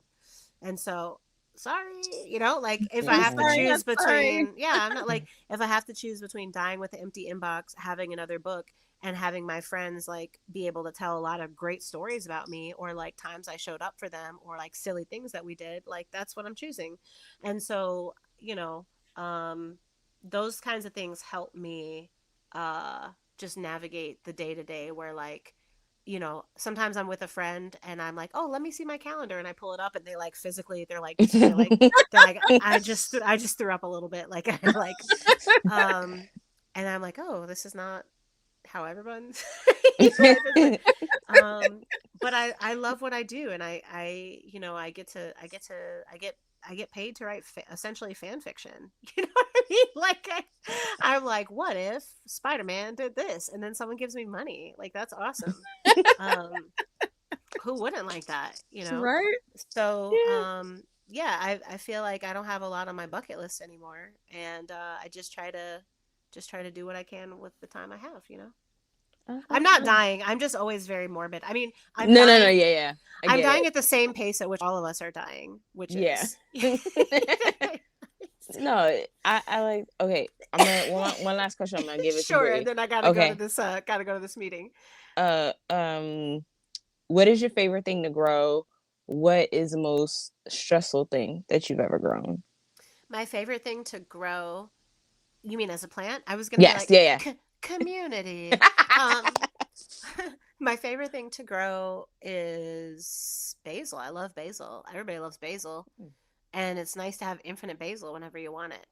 And so, sorry, you know, like if I I'm have to sorry. Mm. I'm choose sorry. between, yeah, I'm not like, if I have to choose between dying with an empty inbox, having another book, and having my friends like be able to tell a lot of great stories about me or like times I showed up for them or like silly things that we did, like that's what I'm choosing. And so, you know, um, those kinds of things help me uh, just navigate the day to day where like, you know, sometimes I'm with a friend and I'm like, oh, let me see my calendar, and I pull it up, and they like physically, they're like, I just threw up a little bit, like, I like, um, and I'm like, oh, this is not how everyone's life is, but I love what I do, and you know, I get paid to write essentially fan fiction. You know what I mean? Like I'm like, what if Spider-Man did this, and then someone gives me money? Like that's awesome. Um, who wouldn't like that? You know? Right? So Yeah. yeah, I feel like I don't have a lot on my bucket list anymore, and I just try to do what I can with the time I have. You know. Oh, I'm that's not nice. dying. I'm just always very morbid. I mean, No, no, no. Yeah, yeah. I I'm get dying it. at the same pace at which all of us are dying, which Yeah. is No, I like. Okay, I'm gonna one last question. I'm gonna give it to sure. And Bree. then I Okay. gotta go to this meeting. Uh, um, what is your favorite thing to grow? What is the most stressful thing that you've ever grown? My favorite thing to grow. You mean as a plant? I was gonna be Yes. like Yeah. community. Um, my favorite thing to grow is basil. I love basil. Everybody loves basil. And it's nice to have infinite basil whenever you want it.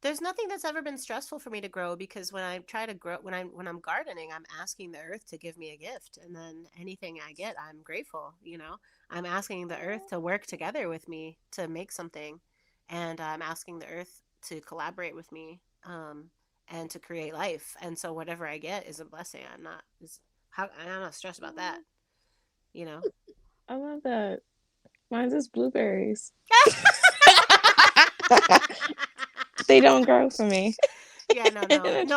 There's nothing that's ever been stressful for me to grow because when I try to grow when I'm gardening, I'm asking the earth to give me a gift, and then anything I get, I'm grateful. You know, I'm asking the earth to work together with me to make something, and I'm asking the earth to collaborate with me, and to create life. And so whatever I get is a blessing. I'm not stressed about that, you know. I love that. Mine's just blueberries. They don't grow for me. Yeah, no.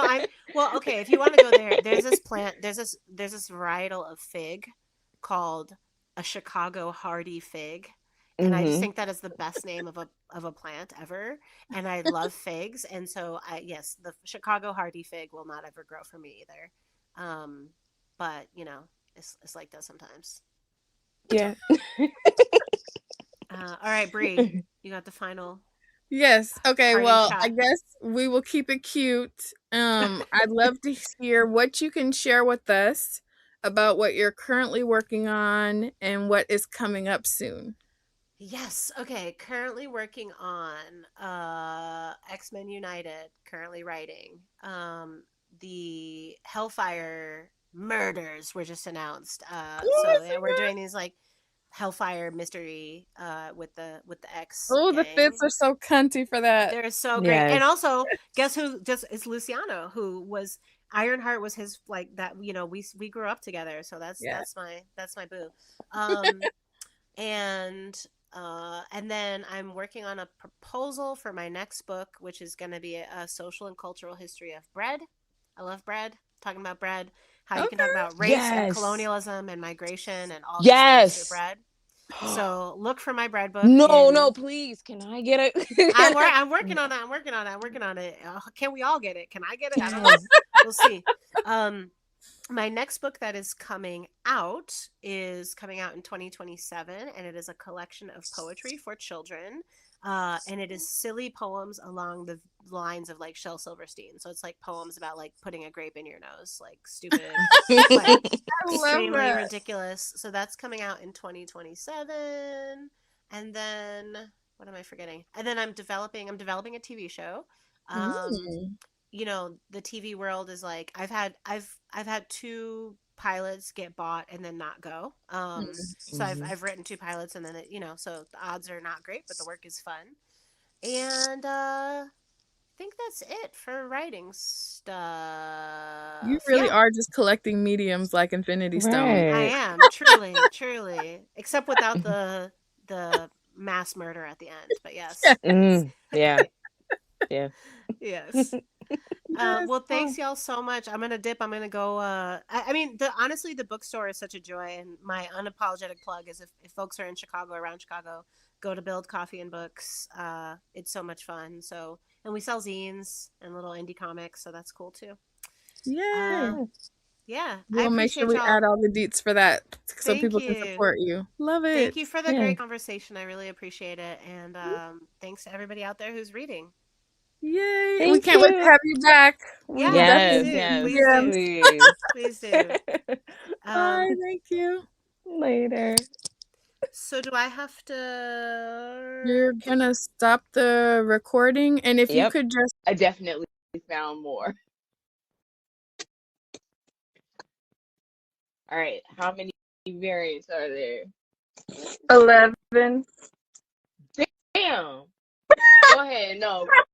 I'm well. Okay, if you want to go there, there's this plant. There's this varietal of fig called a Chicago hardy fig, and I just Hmm. think that is the best name of a plant ever. And I love figs, and so yes, the Chicago hardy fig will not ever grow for me either. Um, but it's like that sometimes. Yeah. All right, Bree, you got the final Yes. Okay. parting Well, I shot. guess we will keep it cute. I'd love to hear what you can share with us about what you're currently working on and what is coming up soon. Yes. Okay. Currently working on X-Men United, currently writing. The Hellfire murders were just announced. So yeah, we're doing these like Hellfire mystery with the X Oh, the gang. fits are so cunty for that. They're so great. And Yes. also, guess who just is Luciano, who was Ironheart was his like that, we grew up together. So that's Yeah. that's my boo. Um and then I'm working on a proposal for my next book, which is going to be a social and cultural history of bread. I love bread. Talking about bread, how you can talk Okay. about race and Yes. colonialism and migration and all these things through Yes. bread. So look for my bread book No, no, in. please. Can I get it? I'm working on that. I'm working on it. I'm working on it. Can we all get it? Can I get it? I don't know. Yes. We'll see. Um, my next book that is coming out in 2027, and it is a collection of poetry for children. And it is silly poems along the lines of like Shel Silverstein. So it's like poems about like putting a grape in your nose, like stupid, like I love extremely that. ridiculous. So that's coming out in 2027. And then what am I forgetting? And then I'm developing a TV show. Um, Mm. the TV world is like I've had two pilots get bought and then not go. So I've Mhm. I've written two pilots and then so the odds are not great, but the work is fun. And I think that's it for writing You stuff. really Yeah, are just collecting mediums like Infinity Stone. I Right. am truly, truly, except without the mass murder at the end. But yes, Yeah. Yeah. yes. Yes. Well, Oh, thanks y'all so much. I'm gonna dip. I'm gonna go. I mean, honestly, the bookstore is such a joy, and my unapologetic plug is if folks are in Chicago, around Chicago, go to Build Coffee and Books. It's so much fun. So, and we sell zines and little indie comics, so that's cool too. Uh, yay. yeah, I We'll make sure appreciate we y'all. add all the deets for that so Thank people can you. support you. Love Thank it. you for the Yeah. great conversation. I really appreciate it, and thanks to everybody out there who's reading. Yay. We Thank can't wait to you. have you back. We will Yeah, please Yes, definitely do, be yes, please DMs. do, please. please do. Bye. Um, Thank you. Later. So do I have to? You're gonna stop the recording, and if you Yep. could just I definitely found more. All right. How many variants are there? 11. Damn. Go ahead. No.